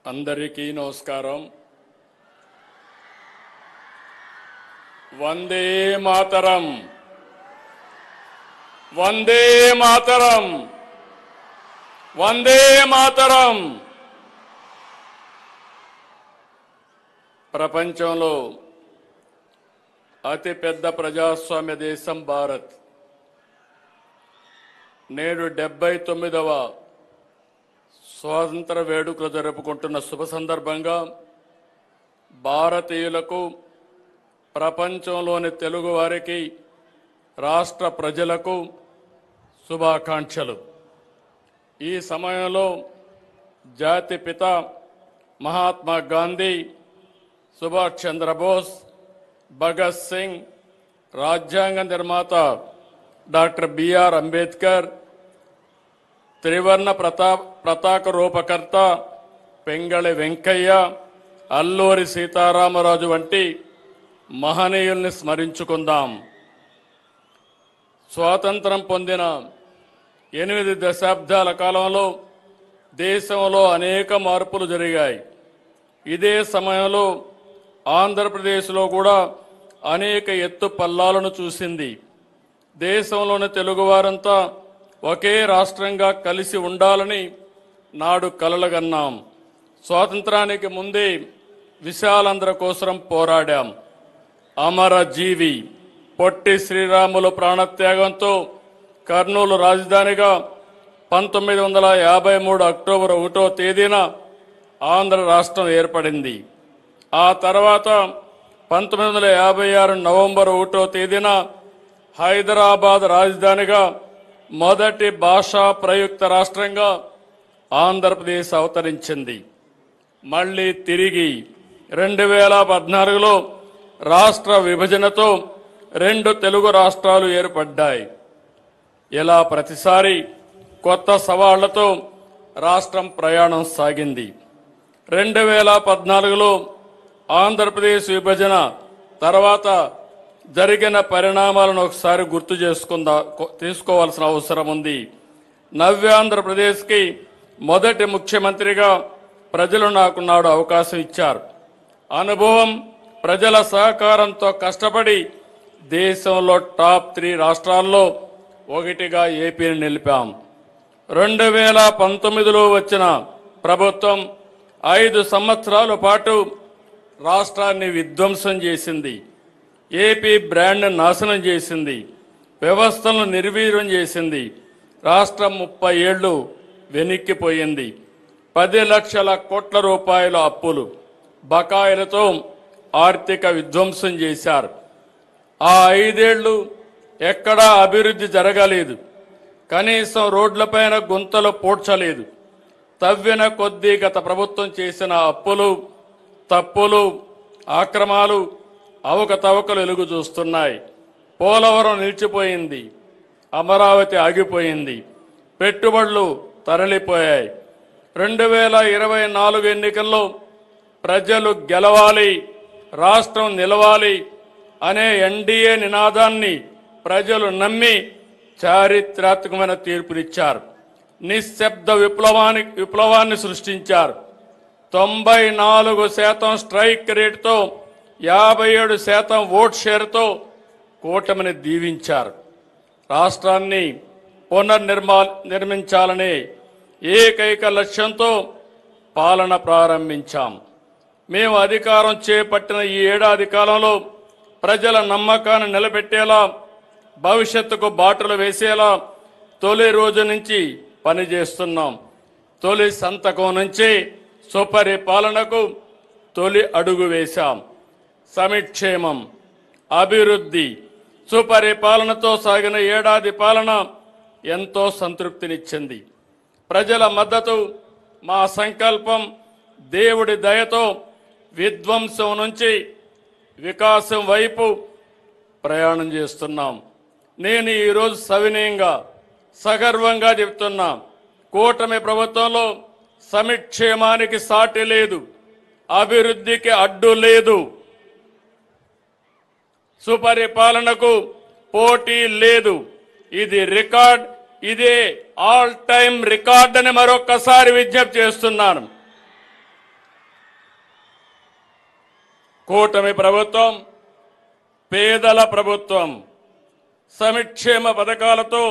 అందరికీ నమస్కారం. వందే మాతరం, వందే మాతరం, వందే మాతరం. ప్రపంచంలో అతిపెద్ద ప్రజాస్వామ్య దేశం భారత్. నేడు 79వ స్వాతంత్ర వేడుకలు జరుపుకుంటున్న శుభ సందర్భంగా భారతీయులకు, ప్రపంచంలోని తెలుగు వారికి, రాష్ట్ర ప్రజలకు శుభాకాంక్షలు. ఈ సమయంలో జాతిపిత మహాత్మా గాంధీ, సుభాష్ చంద్రబోస్, భగత్ సింగ్, రాజ్యాంగ నిర్మాత డాక్టర్ బిఆర్ అంబేద్కర్, త్రివర్ణ పతాక రూపకర్త పెంగళి వెంకయ్య, అల్లూరి సీతారామరాజు వంటి మహనీయుల్ని స్మరించుకుందాం. స్వాతంత్రం పొందిన 8 దశాబ్దాల కాలంలో దేశంలో అనేక మార్పులు జరిగాయి. ఇదే సమయంలో ఆంధ్రప్రదేశ్లో కూడా అనేక ఎత్తు పల్లాలను చూసింది. దేశంలోని తెలుగువారంతా ఒకే రాష్ట్రంగా కలిసి ఉండాలని నాడు కలలుగన్నాం. స్వాతంత్రానికి ముందే విశాలాంధ్ర కోసం పోరాడాం. అమరజీవి పొట్టి శ్రీరాములు ప్రాణత్యాగంతో కర్నూలు రాజధానిగా 1953 అక్టోబర్ 1వ తేదీన ఆంధ్ర రాష్ట్రం ఏర్పడింది. ఆ తర్వాత 1956 నవంబర్ 1వ తేదీన హైదరాబాద్ రాజధానిగా మొదటి భాషా ప్రయుక్త రాష్ట్రంగా ఆంధ్రప్రదేశ్ అవతరించింది. మళ్ళీ తిరిగి 2014లో రాష్ట్ర విభజనతో 2 తెలుగు రాష్ట్రాలు ఏర్పడ్డాయి. ఇలా ప్రతిసారి కొత్త సవాళ్లతో రాష్ట్రం ప్రయాణం సాగింది. 2014లో ఆంధ్రప్రదేశ్ విభజన తర్వాత జరిగిన పరిణామాలను ఒకసారి గుర్తు తీసుకోవాల్సిన అవసరం ఉంది. నవ్యాంధ్రప్రదేశ్కి మొదటి ముఖ్యమంత్రిగా ప్రజలు నాకు నాడు అవకాశం ఇచ్చారు. అనుభవం, ప్రజల సహకారంతో కష్టపడి దేశంలో టాప్ 3 రాష్ట్రాల్లో ఒకటిగా ఏపీని నిలిపాం. 2019లో వచ్చిన ప్రభుత్వం 5 సంవత్సరాల పాటు రాష్ట్రాన్ని విధ్వంసం చేసింది. ఏపీ బ్రాండ్ నాశనం చేసింది. వ్యవస్థలను నిర్వీర్యం చేసింది. రాష్ట్రం 30 ఏళ్లు వెనక్కిపోయింది. 10 లక్షల కోట్ల రూపాయల అప్పులు, బకాయిలతో ఆర్థిక విధ్వంసం చేశారు. ఆ 5 ఏళ్లు ఎక్కడా అభివృద్ధి జరగలేదు. కనీసం రోడ్లపైన గుంతలు పూడ్చలేదు. తవ్విన కొద్దీ గత ప్రభుత్వం చేసిన అప్పులు, తప్పులు, ఆక్రమాలు, అవకతవకలు వెలుగు చూస్తున్నాయి. పోలవరం నిలిచిపోయింది. అమరావతి ఆగిపోయింది. పెట్టుబడులు తరలిపోయాయి. 2024 ఎన్నికల్లో ప్రజలు గెలవాలి, రాష్ట్రం నిలవాలి అనే ఎన్డీఏ నినాదాన్ని ప్రజలు నమ్మి చారిత్రాత్మకమైన తీర్పునిచ్చారు. నిశ్శబ్ద విప్లవాన్ని సృష్టించారు. 94% స్ట్రైక్ రేటుతో 57% ఓట్ షేర్తో కూటమిని దీవించారు. రాష్ట్రాన్ని నిర్మించాలనే ఏకైక లక్ష్యంతో పాలన ప్రారంభించాం. మేము అధికారం చేపట్టిన ఈ ఏడాది కాలంలో ప్రజల నమ్మకాన్ని నిలబెట్టేలా, భవిష్యత్తుకు బాటలు వేసేలా తొలి రోజు నుంచి పనిచేస్తున్నాం. తొలి సంతకం నుంచి సుపరిపాలనకు తొలి అడుగు వేశాం. సమిక్షేమం, అభివృద్ధి, సుపరిపాలనతో సాగిన ఏడాది పాలన ఎంతో సంతృప్తినిచ్చింది. ప్రజల మద్దతు మా సంకల్పం. దేవుడి దయతో విధ్వంసం నుంచి వికాసం వైపు ప్రయాణం చేస్తున్నాం. నేను ఈరోజు సవినయంగా, సగర్వంగా చెప్తున్నా, కూటమి ప్రభుత్వంలో సమిక్షేమానికి సాటి లేదు, అభివృద్ధికి అడ్డు లేదు, సుపరిపాలనకు పోటీ లేదు. ఇది రికార్డ్, ఇదే ఆల్ టైమ్ రికార్డ్ అని మరొకసారి విజ్ఞప్తి చేస్తున్నాను. కూటమి ప్రభుత్వం పేదల ప్రభుత్వం. సంక్షేమ పథకాలతో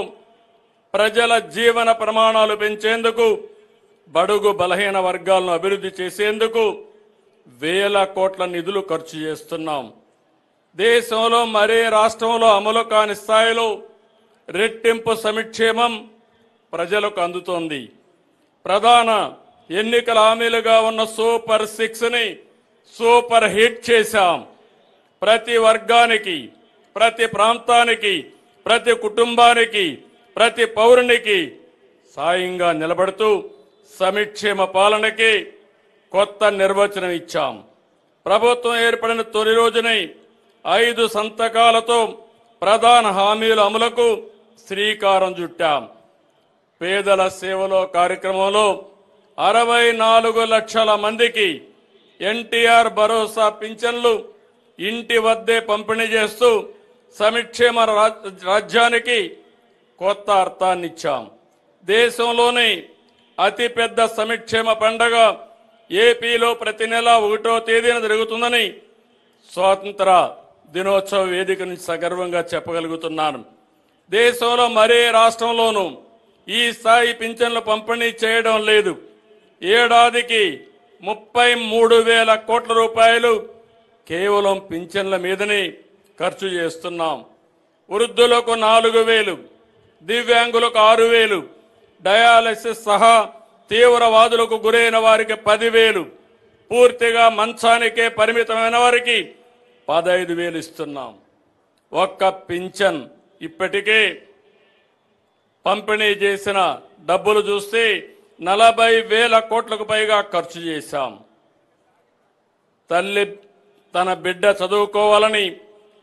ప్రజల జీవన ప్రమాణాలు పెంచేందుకు, బడుగు బలహీన వర్గాలను అభివృద్ధి చేసేందుకు వేల కోట్ల నిధులు ఖర్చు చేస్తున్నాం. దేశంలో మరే రాష్ట్రంలో అమలు కాని స్థాయిలో రెట్టింపు సంక్షేమం ప్రజలకు అందుతోంది. ప్రధాన ఎన్నికల హామీలుగా ఉన్న సూపర్ 6ని సూపర్ హిట్ చేశాం. ప్రతి వర్గానికి, ప్రతి ప్రాంతానికి, ప్రతి కుటుంబానికి, ప్రతి పౌరునికి సాయంగా నిలబడుతూ సంక్షేమ పాలనకి కొత్త నిర్వచనం ఇచ్చాం. ప్రభుత్వం ఏర్పడిన తొలి రోజునే 5 సంతకాలతో ప్రధాన హామీల అమలుకు శ్రీకారం చుట్టాం. పేదల సేవలో కార్యక్రమంలో 64 లక్షల మందికి ఎన్టీఆర్ భరోసా పింఛన్లు ఇంటి వద్దే పంపిణీ చేస్తూ సంక్షేమ రాజ్యానికి కొత్త అర్థాన్నిచ్చాం. దేశంలోని అతిపెద్ద సంక్షేమ పండగ ఏపీలో ప్రతి నెల 1వ తేదీన జరుగుతుందని స్వాతంత్ర దినోత్సవ వేదిక నుంచి సగర్వంగా చెప్పగలుగుతున్నాను. దేశంలో మరే రాష్ట్రంలోనూ ఈ స్థాయి పింఛన్లు పంపిణీ చేయడం లేదు. ఏడాదికి 33,000 కోట్ల రూపాయలు కేవలం పింఛన్ల మీదనే ఖర్చు చేస్తున్నాం. వృద్ధులకు 4,000, దివ్యాంగులకు 6,000, డయాలసిస్ సహా తీవ్రవాదులకు గురైన వారికి 10,000, పూర్తిగా మంచానికే పరిమితమైన వారికి 15,000 ఇస్తున్నాం. ఒక్క పింఛన్ ఇప్పటికే పంపిణీ చేసిన డబ్బులు చూస్తే 40,000 కోట్లకు పైగా ఖర్చు చేశాం. తల్లి తన బిడ్డ చదువుకోవాలని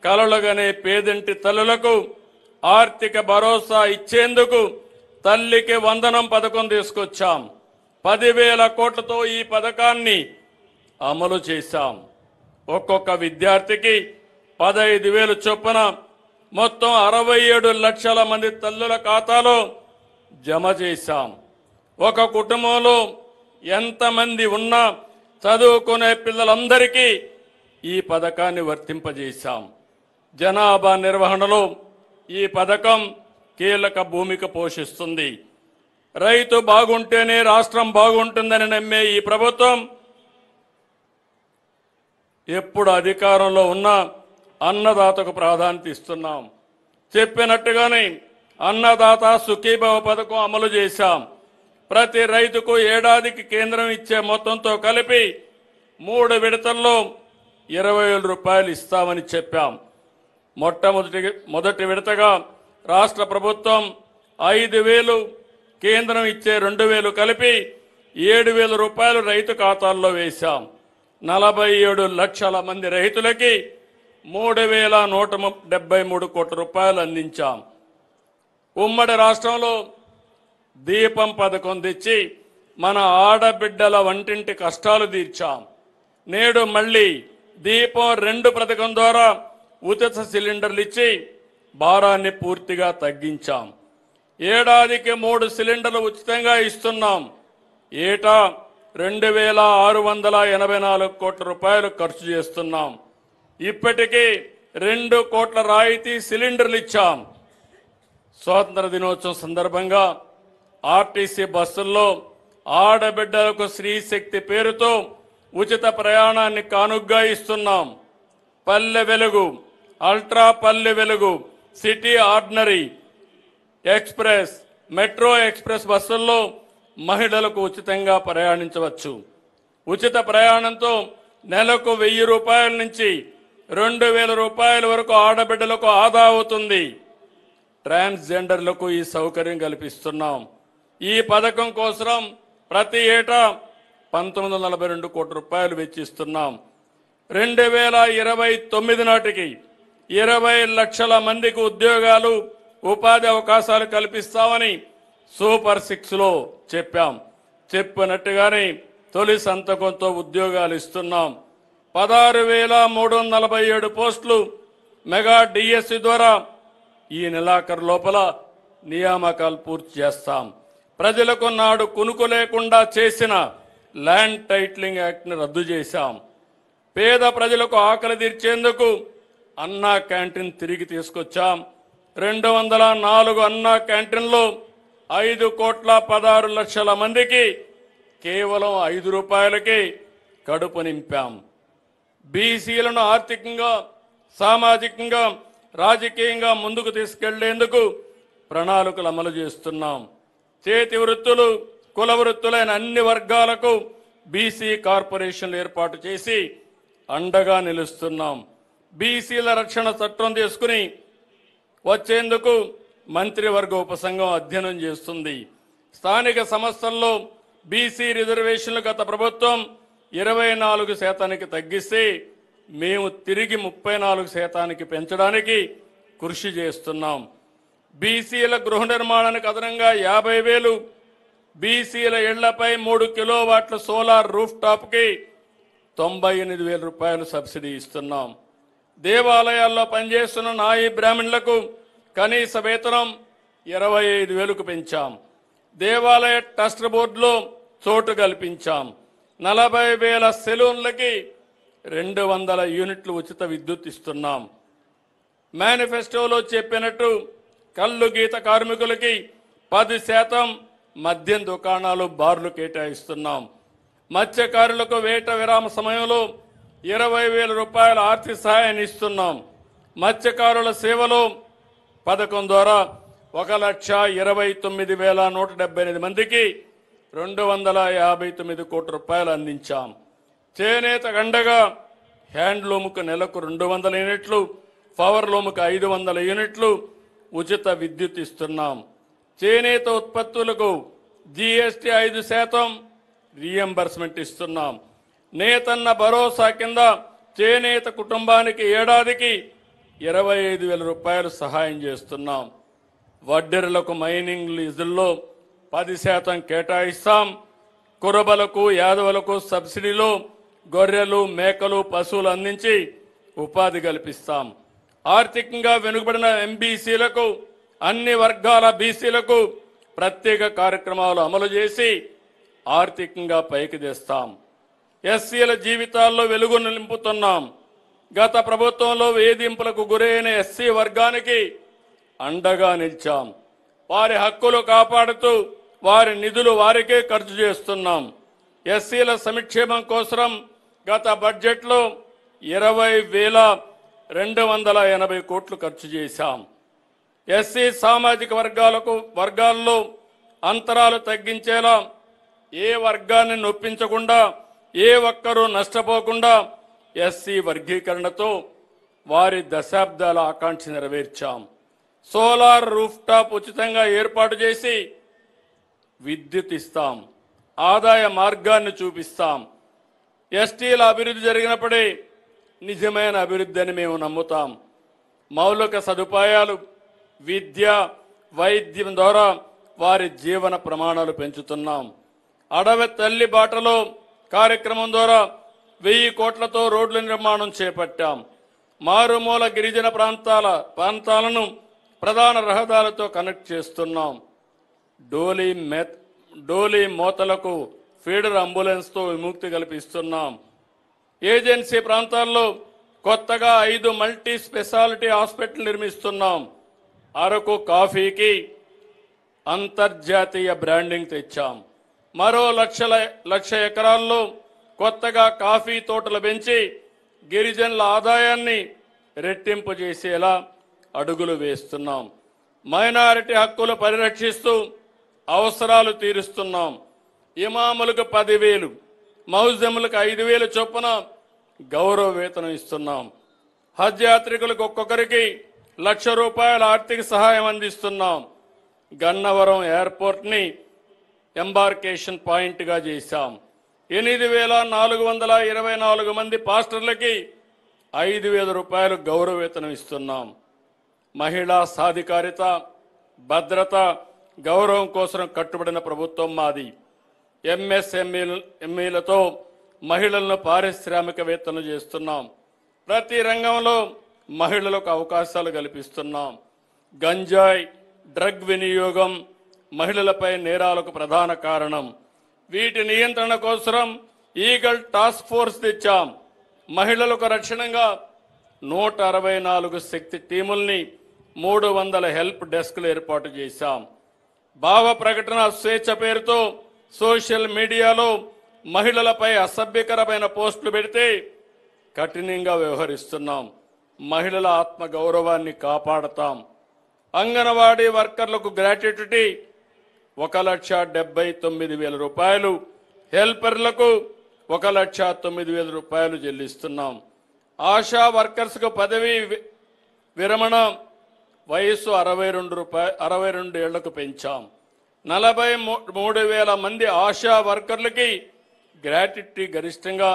కలలుగనే పేదింటి తల్లులకు ఆర్థిక భరోసా ఇచ్చేందుకు తల్లికి వందనం పథకం తీసుకొచ్చాం. 10,000 కోట్లతో ఈ పథకాన్ని అమలు చేశాం. ఒక్కొక్క విద్యార్థికి 15,000 చొప్పున మొత్తం 67 లక్షల మంది తల్లుల ఖాతాలో జమ చేశాం. ఒక కుటుంబంలో ఎంతమంది ఉన్నా చదువుకునే పిల్లలందరికీ ఈ పథకాన్ని వర్తింపజేశాం. జనాభా నిర్వహణలో ఈ పథకం కీలక భూమిక పోషిస్తుంది. రైతు బాగుంటేనే రాష్ట్రం బాగుంటుందని నమ్మే ఈ ప్రభుత్వం ఎప్పుడు అధికారంలో ఉన్నా అన్నదాతకు ప్రాధాన్యత ఇస్తున్నాం. చెప్పినట్టుగానే అన్నదాత సుఖీభవ పథకం అమలు చేశాం. ప్రతి రైతుకు ఏడాదికి కేంద్రం ఇచ్చే మొత్తంతో కలిపి 3 విడతల్లో 20,000 రూపాయలు ఇస్తామని చెప్పాం. మొదటి విడతగా రాష్ట్ర ప్రభుత్వం 5,000, కేంద్రం ఇచ్చే 2,000 కలిపి 7,000 రూపాయలు రైతు ఖాతాల్లో వేశాం. 47 లక్షల మంది రైతులకి 3,173 కోట్ల రూపాయలు అందించాం. ఉమ్మడి రాష్ట్రంలో దీపం పథకం తెచ్చి మన ఆడబిడ్డల వంటింటి కష్టాలు తీర్చాం. నేడు మళ్ళీ దీపం 2 పథకం ద్వారా ఉచిత సిలిండర్లు ఇచ్చి భారాన్ని పూర్తిగా తగ్గించాం. ఏడాదికి 3 సిలిండర్లు ఉచితంగా ఇస్తున్నాం. ఏటా 2,684 కోట్ల రూపాయలు ఖర్చు చేస్తున్నాం. ఇప్పటికీ 2 కోట్ల రాయితీ సిలిండర్లు ఇచ్చాం. స్వాతంత్ర దినోత్సవం సందర్భంగా ఆర్టీసీ బస్సుల్లో ఆడబిడ్డలకు స్త్రీశక్తి పేరుతో ఉచిత ప్రయాణాన్ని కానుగ్గా ఇస్తున్నాం. Palle Velugu, ultra Palle Velugu, city ordinary express, metro express బస్సుల్లో మహిళలకు ఉచితంగా ప్రయాణించవచ్చు. ఉచిత ప్రయాణంతో నెలకు 1,000 రూపాయల నుంచి 2,000 రూపాయల వరకు ఆడబిడ్డలకు ఆదా అవుతుంది. ట్రాన్స్జెండర్లకు ఈ సౌకర్యం కల్పిస్తున్నాం. ఈ పథకం కోసం ప్రతి ఏటా 1,942 కోట్ల రూపాయలు వెచ్చిస్తున్నాం. 2029 నాటికి 20 లక్షల మందికి ఉద్యోగాలు, ఉపాధి అవకాశాలు కల్పిస్తామని సూపర్ 6లో చెప్పాం. చెప్పినట్టుగానే తొలి సంతకంతో ఉద్యోగాలు ఇస్తున్నాం. 16,347 పోస్టులు మెగా డిఎస్సి ద్వారా ఈ నెలాఖరు లోపల నియామకాలు పూర్తి చేస్తాం. ప్రజలకు నాడు కునుకు లేకుండా చేసిన ల్యాండ్ టైటిలింగ్ యాక్ట్ని రద్దు చేశాం. పేద ప్రజలకు ఆకలి తీర్చేందుకు అన్నా క్యాంటీన్ తిరిగి తీసుకొచ్చాం. 204 అన్నా క్యాంటీన్లో 5,16,00,000 మందికి కేవలం 5 రూపాయలకి కడుపు నింపాం. బీసీలను ఆర్థికంగా, సామాజికంగా, రాజకీయంగా ముందుకు తీసుకెళ్లేందుకు ప్రణాళికలు అమలు చేస్తున్నాం. చేతి వృత్తులు, కుల వృత్తులైన అన్ని వర్గాలకు బీసీ కార్పొరేషన్లు ఏర్పాటు చేసి అండగా నిలుస్తున్నాం. బీసీల రక్షణ చట్టం తీసుకుని వచ్చేందుకు మంత్రివర్గ ఉపసంఘం అధ్యయనం చేస్తుంది. స్థానిక సంస్థల్లో బీసీ రిజర్వేషన్లు గత ప్రభుత్వం 24% తగ్గిస్తే మేము తిరిగి 34% పెంచడానికి కృషి చేస్తున్నాం. బీసీల గృహ నిర్మాణానికి అదనంగా 50,000, బీసీల ఇళ్లపై 3 కిలోవాట్ల సోలార్ రూఫ్ టాప్కి 98,000 రూపాయలు సబ్సిడీ ఇస్తున్నాం. దేవాలయాల్లో పనిచేస్తున్న నాయి బ్రాహ్మణులకు కనీస వేతనం 25,000కు పెంచాం. దేవాలయ ట్రస్ట్ బోర్డులో చోటు కల్పించాం. 40,000 సెలూన్లకి 200 యూనిట్లు ఉచిత విద్యుత్ ఇస్తున్నాం. మేనిఫెస్టోలో చెప్పినట్టు కల్లు గీత కార్మికులకి 10% మద్యం దుకాణాలు, బార్లు కేటాయిస్తున్నాం. మత్స్యకారులకు వేట విరామ సమయంలో 20,000 రూపాయల ఆర్థిక సహాయాన్ని ఇస్తున్నాం. మత్స్యకారుల సేవలో పథకం ద్వారా 1,29,178 మందికి 259 కోట్ల రూపాయలు అందించాం. చేనేత గండగా హ్యాండ్లూమ్కు నెలకు 200 యూనిట్లు, పవర్ లూమ్కు 500 యూనిట్లు ఉచిత విద్యుత్ ఇస్తున్నాం. చేనేత ఉత్పత్తులకు జీఎస్టీ 5% రీఎంబర్స్మెంట్ ఇస్తున్నాం. నేతన్న భరోసా కింద చేనేత కుటుంబానికి ఏడాదికి 25,000 రూపాయలు సహాయం చేస్తున్నాం. వడ్డెరులకు మైనింగ్ లీజుల్లో 10% కేటాయిస్తాం. కురబలకు, యాదవులకు సబ్సిడీలో గొర్రెలు, మేకలు, పశువులు అందించి ఉపాధి కల్పిస్తాం. ఆర్థికంగా వెనుకబడిన ఎంబీసీలకు, అన్ని వర్గాల బీసీలకు ప్రత్యేక కార్యక్రమాలు అమలు చేసి ఆర్థికంగా పైకి తెస్తాం. ఎస్సీల జీవితాల్లో వెలుగును నింపుతున్నాం. గత ప్రభుత్వంలో వేధింపులకు గురైన ఎస్సీ వర్గానికి అండగా నిలిచాం. వారి హక్కులు కాపాడుతూ వారి నిధులు వారికే ఖర్చు చేస్తున్నాం. ఎస్సీల సంక్షేమం కోసం గత బడ్జెట్లో 20,280 కోట్లు ఖర్చు చేశాం. ఎస్సీ సామాజిక వర్గాల్లో అంతరాలు తగ్గించేలా, ఏ వర్గాన్ని నొప్పించకుండా, ఏ ఒక్కరూ నష్టపోకుండా ఎస్సీ వర్గీకరణతో వారి దశాబ్దాల ఆకాంక్ష నెరవేర్చాం. సోలార్ రూఫ్ టాప్ ఉచితంగా ఏర్పాటు చేసి విద్యుత్ ఇస్తాం. ఆదాయ మార్గాన్ని చూపిస్తాం. ఎస్టీల అభివృద్ధి జరిగినప్పుడే నిజమైన అభివృద్ధి అని మేము నమ్ముతాం. మౌలిక సదుపాయాలు, విద్య, వైద్యం ద్వారా వారి జీవన ప్రమాణాలు పెంచుతున్నాం. అడవి తల్లి బాటలో కార్యక్రమం ద్వారా 1000 కోట్లతో రోడ్ల నిర్మాణం చేపట్టాం. మారుమూల గిరిజన ప్రాంతాలను ప్రధాన రహదారులతో కనెక్ట్ చేస్తున్నాం. డోలీ మోతలకు ఫీడర్ అంబులెన్స్తో విముక్తి కల్పిస్తున్నాం. ఏజెన్సీ ప్రాంతాల్లో కొత్తగా 5 మల్టీ స్పెషాలిటీ హాస్పిటల్ నిర్మిస్తున్నాం. అరకు కాఫీకి అంతర్జాతీయ బ్రాండింగ్ తెచ్చాం. మరో 1,00,000 ఎకరాల్లో కొత్తగా కాఫీ తోటలు పెంచి గిరిజనుల ఆదాయాన్ని రెట్టింపు చేసేలా అడుగులు వేస్తున్నాం. మైనారిటీ హక్కులు పరిరక్షిస్తూ అవసరాలు తీరుస్తున్నాం. ఇమాములకు 10,000, మౌజములకు 5,000 చొప్పున గౌరవ వేతనం ఇస్తున్నాం. హజ్ యాత్రికులకు ఒక్కొక్కరికి 1,00,000 రూపాయల ఆర్థిక సహాయం అందిస్తున్నాం. గన్నవరం ఎయిర్పోర్ట్ని ఎంబార్కేషన్ పాయింట్గా చేశాం. 8,424 మంది పాస్టర్లకి 5,000 రూపాయలు గౌరవ వేతనం ఇస్తున్నాం. మహిళా సాధికారిత, భద్రత, గౌరవం కోసం కట్టుబడిన ప్రభుత్వం మాది. ఎంఎస్ఎంఈలతో మహిళలను పారిశ్రామికవేత్తలు చేస్తున్నాం. ప్రతి రంగంలో మహిళలకు అవకాశాలు కల్పిస్తున్నాం. గంజాయి, డ్రగ్ వినియోగం మహిళలపై నేరాలకు ప్రధాన కారణం. వీటి నియంత్రణ కోసం ఈగల్ టాస్క్ ఫోర్స్ తెచ్చాం. మహిళలకు రక్షణగా 164 శక్తి టీముల్ని 300 హెల్ప్ డెస్క్లు ఏర్పాటు చేశాం. భావ ప్రకటన స్వేచ్ఛ పేరుతో సోషల్ మీడియాలో మహిళలపై అసభ్యకరమైన పోస్టులు పెడితే కఠినంగా వ్యవహరిస్తున్నాం. మహిళల ఆత్మ గౌరవాన్ని కాపాడతాం. అంగన్వాడీ వర్కర్లకు గ్రాట్యుటీ 1,79,000 రూపాయలు, హెల్పర్లకు 1,09,000 రూపాయలు చెల్లిస్తున్నాం. ఆశా వర్కర్స్కు పదవి విరమణ వయసు 62 ఏళ్లకు పెంచాం. 43,000 మంది ఆశా వర్కర్లకి గ్రాట్యుటీ గరిష్టంగా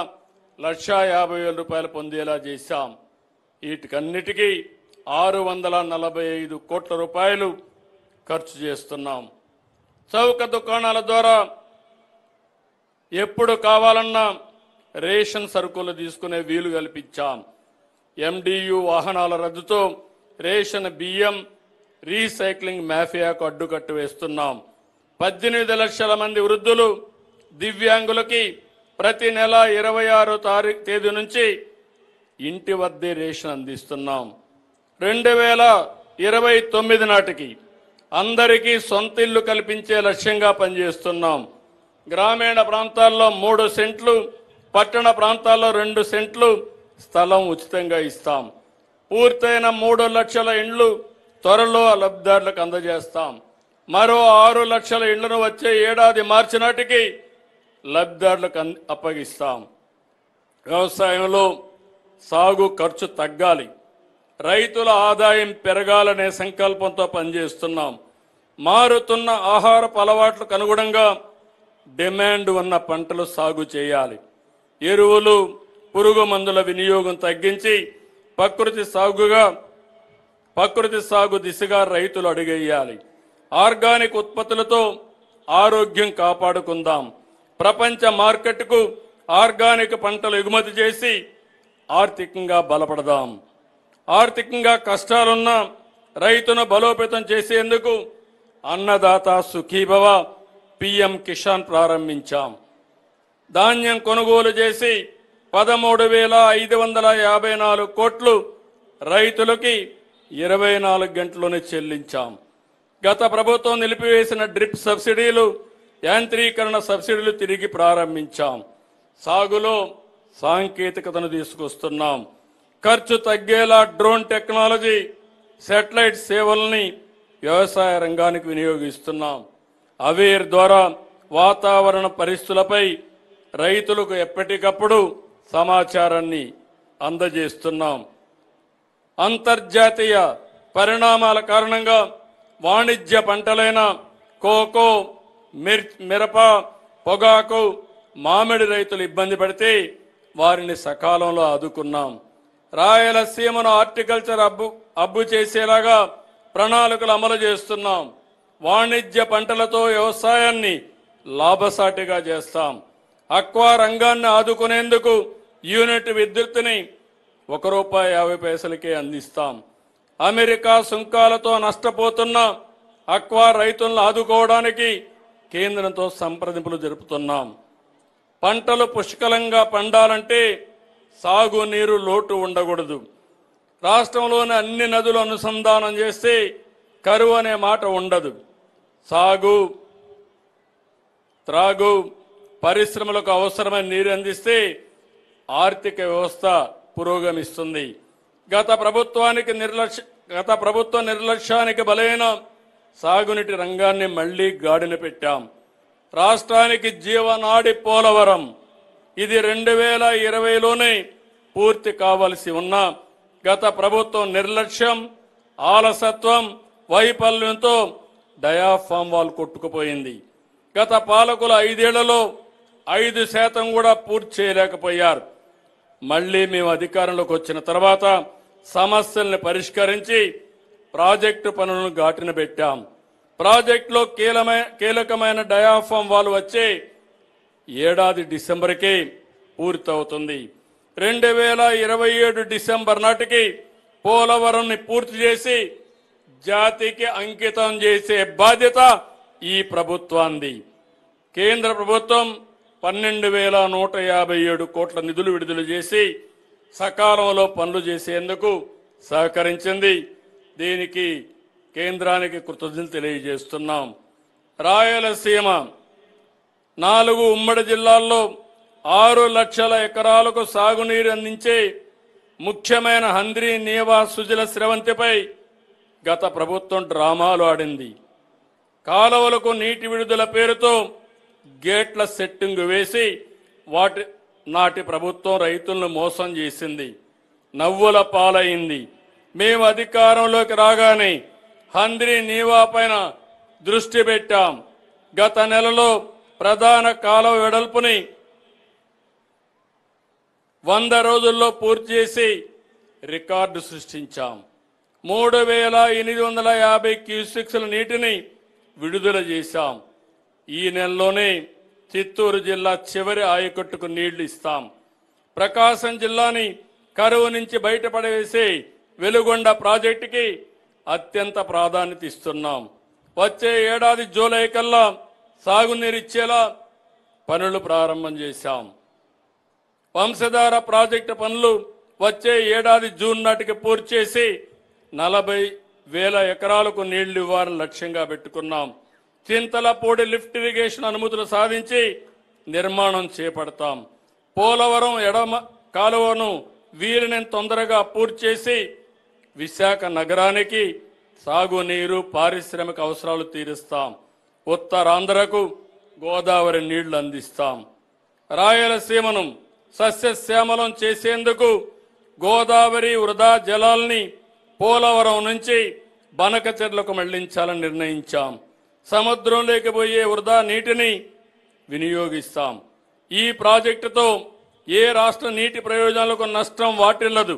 1,50,000 రూపాయలు పొందేలా చేశాం. వీటికన్నిటికీ 645 కోట్ల రూపాయలు ఖర్చు చేస్తున్నాం. చౌక దుకాణాల ద్వారా ఎప్పుడు కావాలన్నా రేషన్ సరుకులు తీసుకునే వీలు కల్పించాం. MDU వాహనాల రద్దుతో రేషన్ బియ్యం రీసైక్లింగ్ మాఫియాకు అడ్డుకట్టు వేస్తున్నాం. 18 లక్షల మంది వృద్ధులు దివ్యాంగులకి ప్రతి నెల 26వ తేదీ నుంచి ఇంటి వద్దే రేషన్ అందిస్తున్నాం. 2029 నాటికి అందరికీ సొంత ఇల్లు కల్పించే లక్ష్యంగా పనిచేస్తున్నాం. గ్రామీణ ప్రాంతాల్లో 3 సెంట్లు, పట్టణ ప్రాంతాల్లో 2 సెంట్లు స్థలం ఉచితంగా ఇస్తాం. పూర్తయిన 3 లక్షల ఇండ్లు త్వరలో లబ్ధిదారులకు అందజేస్తాం. మరో 6 లక్షల ఇండ్లను వచ్చే ఏడాది మార్చి నాటికి లబ్ధిదారులకు అప్పగిస్తాం. వ్యవసాయంలో సాగు ఖర్చు తగ్గాలి, రైతుల ఆదాయం పెరగాలనే సంకల్పంతో పనిచేస్తున్నాం. మారుతున్న ఆహారపు అలవాట్లకు అనుగుణంగా డిమాండ్ ఉన్న పంటలు సాగు చేయాలి. ఎరువులు, పురుగు మందుల వినియోగం తగ్గించి ప్రకృతి సాగు దిశగా రైతులు అడుగేయాలి. ఆర్గానిక్ ఉత్పత్తులతో ఆరోగ్యం కాపాడుకుందాం. ప్రపంచ మార్కెట్కు ఆర్గానిక్ పంటలు ఎగుమతి చేసి ఆర్థికంగా బలపడదాం. ఆర్థికంగా కష్టాలున్న రైతును బలోపేతం చేసేందుకు అన్నదాత సుఖీభవ PM కిసాన్ ప్రారంభించాం. ధాన్యం కొనుగోలు చేసి 13,554 కోట్లు రైతులకి 24 గంటల్లోనే చెల్లించాం. గత ప్రభుత్వం నిలిపివేసిన డ్రిప్ సబ్సిడీలు, యాంత్రీకరణ సబ్సిడీలు తిరిగి ప్రారంభించాం. సాగులో సాంకేతికతను తీసుకొస్తున్నాం. ఖర్చు తగ్గేలా డ్రోన్ టెక్నాలజీ, శాటిలైట్ సేవల్ని వ్యవసాయ రంగానికి వినియోగిస్తున్నాం. అవేర్ ద్వారా వాతావరణ పరిస్థితులపై రైతులకు ఎప్పటికప్పుడు సమాచారాన్ని అందజేస్తున్నాం. అంతర్జాతీయ పరిణామాల కారణంగా వాణిజ్య పంటలైన కోకో, మిరప, పొగాకు, మామిడి రైతులు ఇబ్బంది పడితే వారిని సకాలంలో ఆదుకున్నాం. రాయలసీమను హార్టికల్చర్ అబ్బు చేసేలాగా ప్రణాళికలు అమలు చేస్తున్నాం. వాణిజ్య పంటలతో వ్యవసాయాన్ని లాభసాటిగా చేస్తాం. అక్వా రంగాన్ని ఆదుకునేందుకు యూనిట్ విద్యుత్తుని ₹1.50కే అందిస్తాం. అమెరికా సుంకాలతో నష్టపోతున్న అక్వా రైతులను ఆదుకోవడానికి కేంద్రంతో సంప్రదింపులు జరుపుతున్నాం. పంటలు పుష్కలంగా పండాలంటే సాగునీరు లోటు ఉండకూడదు. రాష్ట్రంలోని అన్ని నదులు అనుసంధానం చేస్తే కరువు అనే మాట ఉండదు. సాగు, త్రాగు, పరిశ్రమలకు అవసరమైన నీరు అందిస్తే ఆర్థిక వ్యవస్థ పురోగమిస్తుంది. గత ప్రభుత్వ నిర్లక్ష్యానికి బలైన సాగునీటి రంగాన్ని మళ్లీ గాడిన పెట్టాం. రాష్ట్రానికి జీవనాడి పోలవరం ఇది 2020లోనే పూర్తి కావలసి ఉన్న గత ప్రభుత్వం నిర్లక్ష్యం, ఆలసత్వం, వైఫల్యంతో డయాఫామ్ వాల్ కొట్టుకుపోయింది. గత పాలకుల 5 ఏళ్లలో 5% కూడా పూర్తి చేయలేకపోయారు. మళ్లీ మేము అధికారంలోకి వచ్చిన తర్వాత సమస్యల్ని పరిష్కరించి ప్రాజెక్టు పనులను గాటిన పెట్టాం. ప్రాజెక్టులో కీలకమైన డయాఫామ్ వాల్ వచ్చే ఏడాది డిసెంబర్కే పూర్తవుతుంది. 2027 డిసెంబర్ నాటికి పోలవరంని పూర్తి చేసి జాతికి అంకితం చేసే బాధ్యత ఈ ప్రభుత్వాంది. కేంద్ర ప్రభుత్వం 12,157 కోట్ల నిధులు విడుదల చేసి సకాలంలో పనులు చేసేందుకు సహకరించింది. దీనికి కేంద్రానికి కృతజ్ఞతలు తెలియజేస్తున్నాం. రాయలసీమ 4 ఉమ్మడి జిల్లాల్లో 6 లక్షల ఎకరాలకు సాగునీరు అందించే ముఖ్యమైన హంద్రీ నీవా సుజల స్రవంతిపై గత ప్రభుత్వం డ్రామాలు ఆడింది. కాలువలకు నీటి విడుదల పేరుతో గేట్ల సెట్టింగ్ వేసి నాటి ప్రభుత్వం రైతులను మోసం చేసింది, నవ్వుల పాలైంది. మేము అధికారంలోకి రాగానే హంద్రీ నీవా పైన దృష్టి పెట్టాం. గత నెలలో ప్రధాన కాలువ వెడల్పుని 100 రోజుల్లో పూర్తి చేసి రికార్డు సృష్టించాం. 3850 క్యూసెక్స్ల నీటిని విడుదల చేశాం. ఈ నెలలోనే చిత్తూరు జిల్లా చివరి ఆయకట్టుకు నీళ్లు ఇస్తాం. ప్రకాశం జిల్లాని కరువు నుంచి బయటపడవేసే వెలుగొండ ప్రాజెక్టుకి అత్యంత ప్రాధాన్యత ఇస్తున్నాం. వచ్చే ఏడాది జూలై కల్లా సాగునీరు ఇచ్చేలా పనులు ప్రారంభం చేశాం. వంశధార ప్రాజెక్టు పనులు వచ్చే ఏడాది జూన్ నాటికి పూర్తి చేసి 40,000 ఎకరాలకు నీళ్లు ఇవ్వాలని లక్ష్యంగా పెట్టుకున్నాం. చింతలపూడి లిఫ్ట్ ఇరిగేషన్ అనుమతులు సాధించి నిర్మాణం చేపడతాం. పోలవరం ఎడమ కాలువను వీరిని తొందరగా పూర్తి చేసి విశాఖ నగరానికి సాగునీరు పారిశ్రామిక అవసరాలు తీరుస్తాం. ఉత్తరాంధ్రకు గోదావరి నీళ్లు అందిస్తాం. రాయలసీమను సస్యశ్యామలం చేసేందుకు గోదావరి వృధా జలాల్ని పోలవరం నుంచి బనకచెర్లకు మళ్లించాలని నిర్ణయించాం. సముద్రంలోకి పోయే వృధా నీటిని వినియోగిస్తాం. ఈ ప్రాజెక్టుతో ఏ రాష్ట్ర నీటి ప్రయోజనాలకు నష్టం వాటిల్లదు.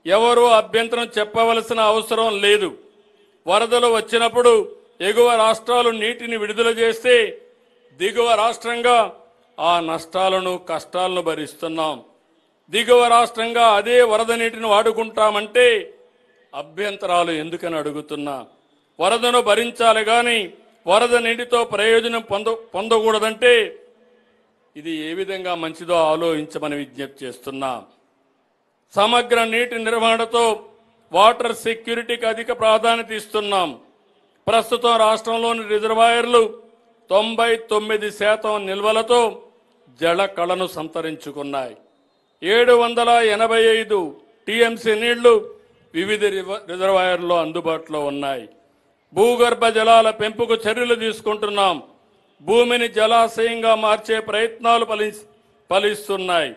ఎవరూ అభ్యంతరం చెప్పవలసిన అవసరం లేదు. వరదలు వచ్చినప్పుడు ఎగువ రాష్ట్రాలు నీటిని విడుదల చేస్తే దిగువ రాష్ట్రంగా ఆ నష్టాలను కష్టాలను భరిస్తున్నాం. దిగువ రాష్ట్రంగా అదే వరద నీటిని వాడుకుంటామంటే అభ్యంతరాలు ఎందుకని అడుగుతున్నా. వరదను భరించాలి కానీ వరద నీటితో ప్రయోజనం పొందకూడదంటే ఇది ఏ విధంగా మంచిదో ఆలోచించమని విజ్ఞప్తి చేస్తున్నా. సమగ్ర నీటి నిర్వహణతో వాటర్ సెక్యూరిటీకి అధిక ప్రాధాన్యత ఇస్తున్నాం. ప్రస్తుతం రాష్ట్రంలోని రిజర్వాయర్లు 99% నిల్వలతో జల కళను సంతరించుకున్నాయి. 785 టీఎంసీ నీళ్లు వివిధ రిజర్వాయర్లో అందుబాటులో ఉన్నాయి. భూగర్భ జలాల పెంపుకు చర్యలు తీసుకుంటున్నాం. భూమిని జలాశయంగా మార్చే ప్రయత్నాలు ఫలిస్తున్నాయి.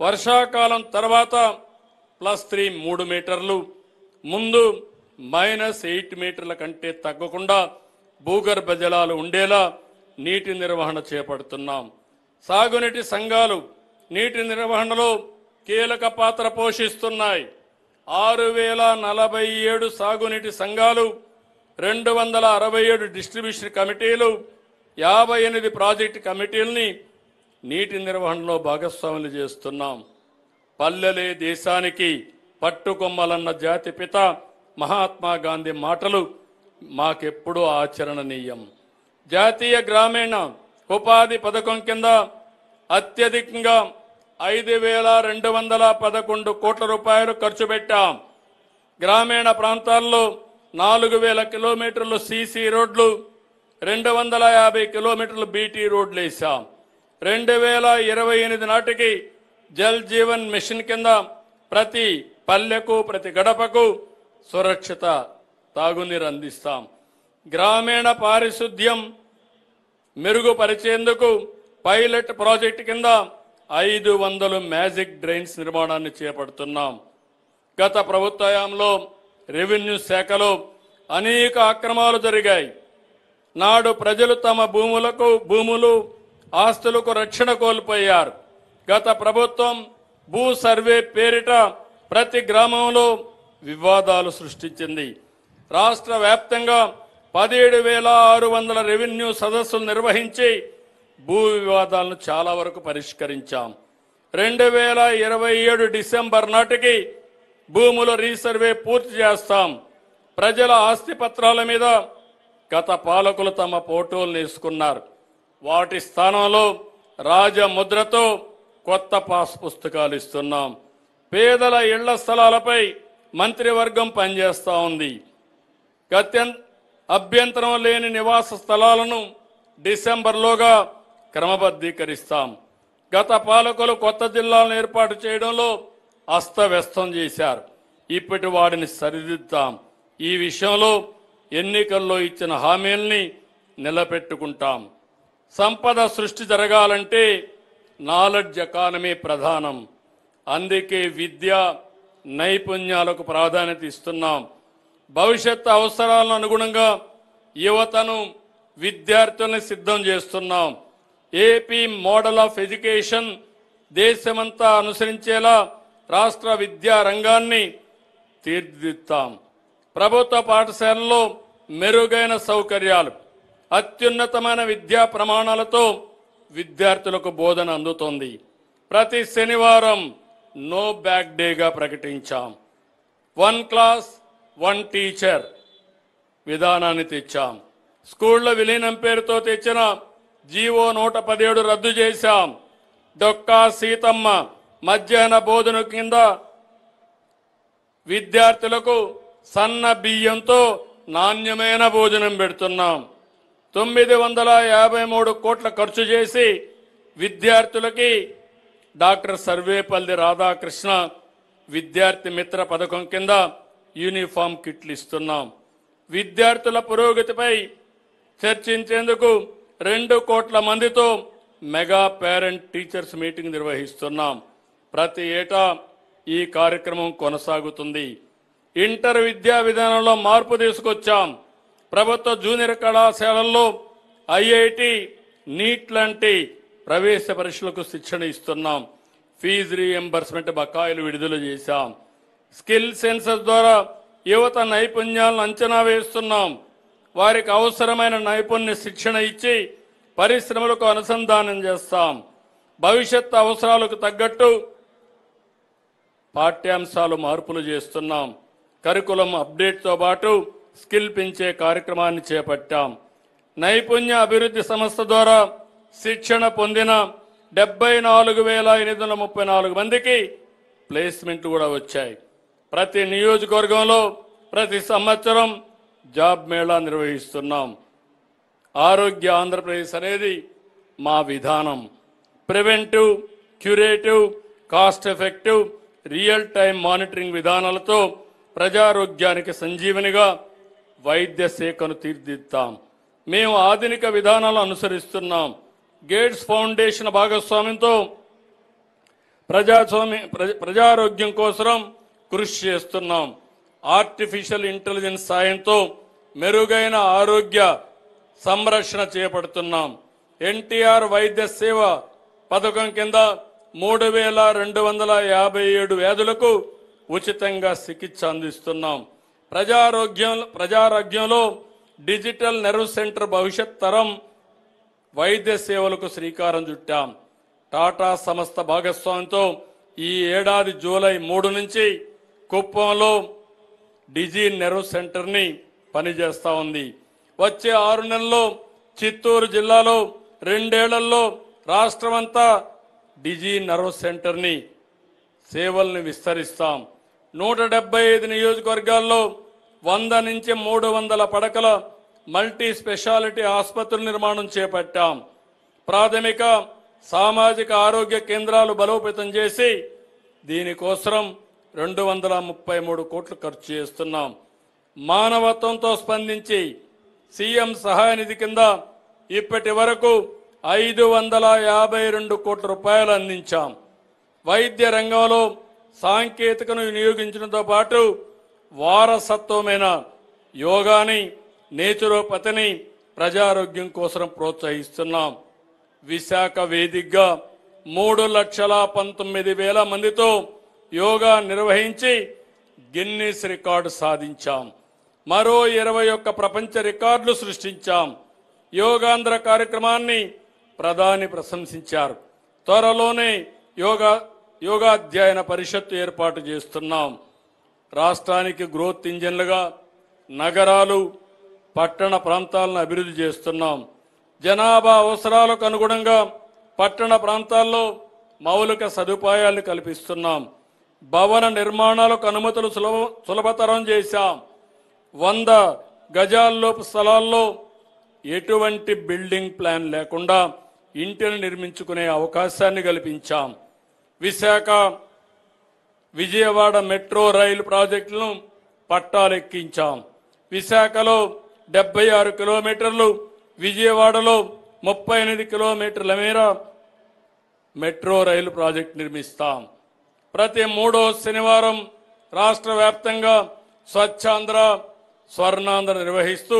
వర్షాకాలం తర్వాత +3 3 మీటర్లు, ముందు -8 మీటర్ల కంటే తగ్గకుండా భూగర్భ జలాలు ఉండేలా నీటి నిర్వహణ చేపడుతున్నాం. సాగునీటి సంఘాలు నీటి నిర్వహణలో కీలక పాత్ర పోషిస్తున్నాయి. 6047 సాగునీటి సంఘాలు, 267 డిస్ట్రిబ్యూషన్ కమిటీలు, 58 ప్రాజెక్టు కమిటీలని నీటి నిర్వహణలో భాగస్వాములు చేస్తున్నాం. పల్లెలే దేశానికి పట్టుకొమ్మలన్న జాతిపిత మహాత్మా గాంధీ మాటలు మాకెప్పుడూ ఆచరణనీయం. జాతీయ గ్రామీణ ఉపాధి పథకం కింద అత్యధికంగా 5,211 కోట్ల రూపాయలు ఖర్చు పెట్టాం. గ్రామీణ ప్రాంతాల్లో 4,000 కిలోమీటర్లు సీసీ రోడ్లు, 250 కిలోమీటర్లు బీటీ రోడ్లు వేశాం. 2028 నాటికి జల్ జీవన్ మిషన్ కింద ప్రతి పల్లెకు ప్రతి గడపకు సురక్షిత తాగునీరు అందిస్తాం. గ్రామీణ పారిశుద్ధ్యం మెరుగుపరిచేందుకు పైలట్ ప్రాజెక్టు కింద 500 మ్యాజిక్ డ్రైన్స్ నిర్మాణాన్ని చేపడుతున్నాం. గత ప్రభుత్వ హయాంలో రెవెన్యూ శాఖలో అనేక అక్రమాలు జరిగాయి. నాడు ప్రజలు తమ భూములు ఆస్తులకు రక్షణ కోల్పోయారు. గత ప్రభుత్వం భూ సర్వే పేరిట ప్రతి గ్రామంలో వివాదాలు సృష్టించింది. రాష్ట్ర వ్యాప్తంగా 17,600 రెవెన్యూ సదస్సులు నిర్వహించి భూ వివాదాలను చాలా వరకు పరిష్కరించాం. 2027 డిసెంబర్ నాటికి భూముల రీసర్వే పూర్తి చేస్తాం. ప్రజల ఆస్తి పత్రాల మీద గత పాలకులు తమ ఫోటోలు వేసుకున్నారు. వాటి స్థానంలో రాజముద్రతో కొత్త పాస్ పుస్తకాలు ఇస్తున్నాం. పేదల ఇళ్ల స్థలాలపై మంత్రివర్గం పనిచేస్తూ ఉంది. అభ్యంతరం లేని నివాస స్థలాలను డిసెంబర్లోగా క్రమబద్ధీకరిస్తాం. గత పాలకులు కొత్త జిల్లాలను ఏర్పాటు చేయడంలో అస్తవ్యస్తం చేశారు. ఇప్పటి వాడిని సరిదిద్దాం. ఈ విషయంలో ఎన్నికల్లో ఇచ్చిన హామీల్ని నిలబెట్టుకుంటాం. సంపద సృష్టి జరగాలంటే నాలెడ్జ్ ఎకానమీ ప్రధానం. అందుకే విద్య నైపుణ్యాలకు ప్రాధాన్యత ఇస్తున్నాం. భవిష్యత్తు అవసరాలను అనుగుణంగా యువతను విద్యార్థుల్ని సిద్ధం చేస్తున్నాం. ఏపీ మోడల్ ఆఫ్ ఎడ్యుకేషన్ దేశమంతా అనుసరించేలా రాష్ట్ర విద్యా రంగాన్ని తీర్చిదిద్దాం. ప్రభుత్వ పాఠశాలల్లో మెరుగైన సౌకర్యాలు, అత్యున్నతమైన విద్యా ప్రమాణాలతో విద్యార్థులకు బోధన అందుతోంది. ప్రతి శనివారం నో బ్యాక్ డేగా ప్రకటించాం. 1 క్లాస్ 1 టీచర్ విధానాన్ని తెచ్చాం. స్కూళ్ల విలీనం పేరుతో తెచ్చిన జీవో 117 రద్దు చేశాం. డొక్కా సీతమ్మ మధ్యాహ్న భోజన కింద విద్యార్థులకు సన్న బియ్యంతో నాణ్యమైన భోజనం పెడుతున్నాం. 953 కోట్ల ఖర్చు చేసి విద్యార్థులకి డాక్టర్ సర్వేపల్లి రాధాకృష్ణ విద్యార్థి మిత్ర పథకం కింద యూనిఫామ్ కిట్లు ఇస్తున్నాం. విద్యార్థుల పురోగతిపై చర్చించేందుకు 2 కోట్ల మందితో మెగా పేరెంట్ టీచర్స్ మీటింగ్ నిర్వహిస్తున్నాం. ప్రతి ఏటా ఈ కార్యక్రమం కొనసాగుతుంది. ఇంటర్ విద్యా విధానంలో మార్పు తీసుకొచ్చాం. ప్రభుత్వ జూనియర్ కళాశాలల్లో ఐఐటి, నీట్ లాంటి ప్రవేశ పరీక్షలకు శిక్షణ ఇస్తున్నాం. ఫీజు రీఎంబర్స్మెంట్ బకాయిలు విడుదల చేశాం. స్కిల్ సెన్సస్ ద్వారా యువత నైపుణ్యాలను అంచనా వేస్తున్నాం. వారికి అవసరమైన నైపుణ్య శిక్షణ ఇచ్చి పరిశ్రమలకు అనుసంధానం చేస్తాం. భవిష్యత్ అవసరాలకు తగ్గట్టు పాఠ్యాంశాలు మార్పులు చేస్తున్నాం. కరికులం అప్డేట్తో పాటు స్కిల్ పెంచే కార్యక్రమాన్ని చేపట్టాం. నైపుణ్య అభివృద్ధి సంస్థ ద్వారా శిక్షణ పొందిన 74,834 మందికి ప్లేస్మెంట్లు కూడా వచ్చాయి. ప్రతి నియోజకవర్గంలో ప్రతి సంవత్సరం జాబ్ మేళా నిర్వహిస్తున్నాం. ఆరోగ్య ఆంధ్రప్రదేశ్ అనేది మా విధానం. Preventive, curative, cost effective, real time monitoring విధానాలతో ప్రజారోగ్యానికి సంజీవనిగా వైద్య శాఖను తీర్చిదిద్దాం. మేము ఆధునిక విధానాలను అనుసరిస్తున్నాం. గేట్స్ ఫౌండేషన్ భాగస్వామ్యంతో ప్రజారోగ్యం కోసం కృషి చేస్తున్నాం. ఆర్టిఫిషియల్ ఇంటెలిజెన్స్ సాయంతో మెరుగైన ఆరోగ్య సంరక్షణ చేపడుతున్నాం. ఎన్టీఆర్ వైద్య సేవ పథకం కింద 3,257 వ్యాధులకు ఉచితంగా చికిత్స అందిస్తున్నాం. ప్రజారోగ్యంలో డిజిటల్ నెర్వ్ సెంటర్ భవిష్యత్ తరం వైద్య సేవలకు శ్రీకారం చుట్టాం. టాటా సంస్థ భాగస్వామ్యంతో ఈ ఏడాది జూలై 3 నుంచి కుప్పంలో డిజి నెర్వ్ సెంటర్ని పనిచేస్తా ఉంది. వచ్చే 6 నెలల్లో చిత్తూరు జిల్లాలో 2 ఏళ్లలో రాష్ట్రమంతా డిజి నెర్వ్ సెంటర్ని సేవల్ని విస్తరిస్తాం. 175 నియోజకవర్గాల్లో 100 నుంచి 300 పడకల మల్టీ స్పెషాలిటీ ఆసుపత్రుల నిర్మాణం చేపట్టాం. ప్రాథమిక సామాజిక ఆరోగ్య కేంద్రాలు బలోపేతం చేసి దీనికోసం 233 కోట్లు ఖర్చు చేస్తున్నాం. మానవత్వంతో స్పందించి సీఎం సహాయ నిధి కింద ఇప్పటి వరకు 552 కోట్ల రూపాయలు అందించాం. వైద్య రంగంలో సాంకేతికను వినియోగించడంతో పాటు వారసత్వమైన యోగాని, నేచురోపతిని ప్రజారోగ్యం కోసం ప్రోత్సహిస్తున్నాం. విశాఖ వేదికగా 3,19,000 మందితో యోగా నిర్వహించి గిన్నిస్ రికార్డు సాధించాం. మరో 21 ప్రపంచ రికార్డులు సృష్టించాం. యోగాంధ్ర కార్యక్రమాన్ని ప్రధాని ప్రశంసించారు. త్వరలోనే యోగాధ్యయన పరిషత్తు ఏర్పాటు చేస్తున్నాం. రాష్ట్రానికి గ్రోత్ ఇంజన్లుగా నగరాలు, పట్టణ ప్రాంతాలను అభివృద్ధి చేస్తున్నాం. జనాభా అవసరాలకు అనుగుణంగా పట్టణ ప్రాంతాల్లో మౌలిక సదుపాయాలను కల్పిస్తున్నాం. భవన నిర్మాణాలకు అనుమతులు సులభతరం చేశాం. 100 గజాల్లోపు స్థలాల్లో ఎటువంటి బిల్డింగ్ ప్లాన్ లేకుండా ఇంటిని నిర్మించుకునే అవకాశాన్ని కల్పించాం. విశాఖ విజయవాడ మెట్రో రైలు ప్రాజెక్టులను పట్టాలెక్కించాం. విశాఖలో 76 కిలోమీటర్లు, విజయవాడలో 38 కిలోమీటర్ల మేర మెట్రో రైలు ప్రాజెక్టు నిర్మిస్తాం. ప్రతి 3వ శనివారం రాష్ట్ర వ్యాప్తంగా స్వచ్ఛాంధ్ర, స్వర్ణాంధ్ర నిర్వహిస్తూ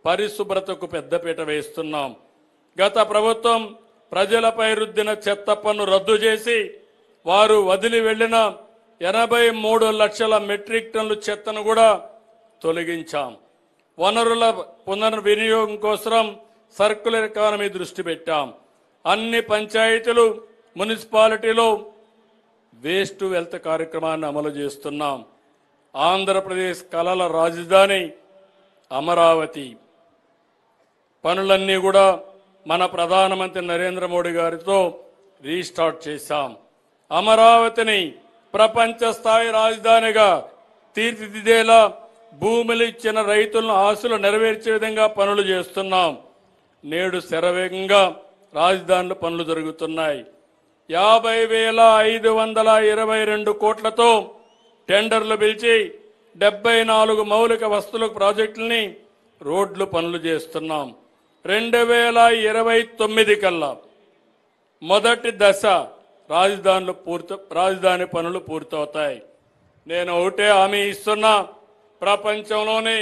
పరిశుభ్రతకు పెద్దపీట వేస్తున్నాం. గత ప్రభుత్వం ప్రజలపై రుద్దిన చెత్త పన్ను రద్దు చేసి వారు వదిలి వెళ్లిన 83 లక్షల మెట్రిక్ టన్నుల చెత్తను కూడా తొలగించాం. వనరుల పునర్వినియోగం కోసం సర్క్యులర్ ఎకానమీ దృష్టి పెట్టాం. అన్ని పంచాయతీలు, మున్సిపాలిటీలో వేస్ట్ టు వెల్త్ కార్యక్రమాన్ని అమలు చేస్తున్నాం. ఆంధ్రప్రదేశ్ కళల రాజధాని అమరావతి పనులన్నీ కూడా మన ప్రధానమంత్రి నరేంద్ర మోడీ గారితో రీస్టార్ట్ చేశాం. అమరావతిని ప్రపంచ స్థాయి రాజధానిగా తీర్చిదిద్దేలా భూములు ఇచ్చిన రైతులను ఆశలు నెరవేర్చే విధంగా పనులు చేస్తున్నాం. నేడు శరవేగంగా రాజధానుల పనులు జరుగుతున్నాయి. 50,522 కోట్లతో టెండర్లు పిలిచి 74 మౌలిక వస్తువుల ప్రాజెక్టుల్ని రోడ్లు పనులు చేస్తున్నాం. 2029 కల్లా మొదటి దశ రాజధాని పనులు పూర్తవుతాయి. నేను ఒకటే హామీ ఇస్తున్నా, ప్రపంచంలోనే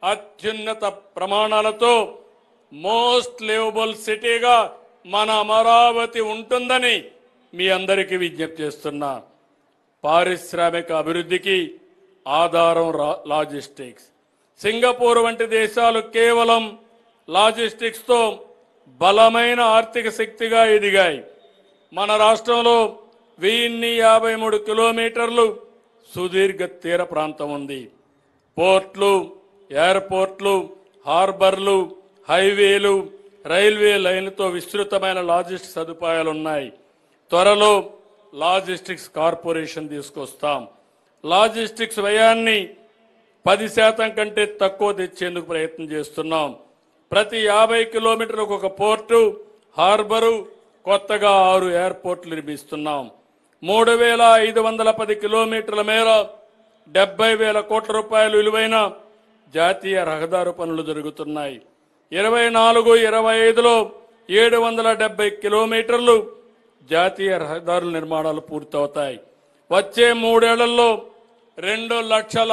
అత్యున్నత ప్రమాణాలతో మోస్ట్ లివబుల్ సిటీగా మన అమరావతి ఉంటుందని మీ అందరికీ విజ్ఞప్తి చేస్తున్నా. పారిశ్రామిక అభివృద్ధికి ఆధారం లాజిస్టిక్స్. సింగపూర్ వంటి దేశాలు కేవలం లాజిస్టిక్స్తో బలమైన ఆర్థిక శక్తిగా ఎదిగాయి. మన రాష్ట్రంలో 1053 కిలోమీటర్లు సుదీర్ఘ తీర ప్రాంతం ఉంది. పోర్ట్లు, ఎయిర్పోర్ట్లు, హార్బర్లు, హైవేలు, రైల్వే లైన్లతో విస్తృతమైన లాజిస్టిక్స్ సదుపాయాలున్నాయి. త్వరలో లాజిస్టిక్స్ కార్పొరేషన్ తీసుకొస్తాం. లాజిస్టిక్స్ వ్యయాన్ని 10% కంటే తక్కువ తెచ్చేందుకు ప్రయత్నం చేస్తున్నాం. ప్రతి 50 కిలోమీటర్లకు ఒక పోర్టు, హార్బరు, కొత్తగా 6 ఎయిర్పోర్ట్లు నిర్మిస్తున్నాం. 3,510 కిలోమీటర్ల మేర 70,000 కోట్ల రూపాయలు విలువైన జాతీయ రహదారు పనులు జరుగుతున్నాయి. 24-25లో 770 కిలోమీటర్లు జాతీయ రహదారుల నిర్మాణాలు పూర్తవుతాయి. వచ్చే 3 ఏళ్లలో 2 లక్షల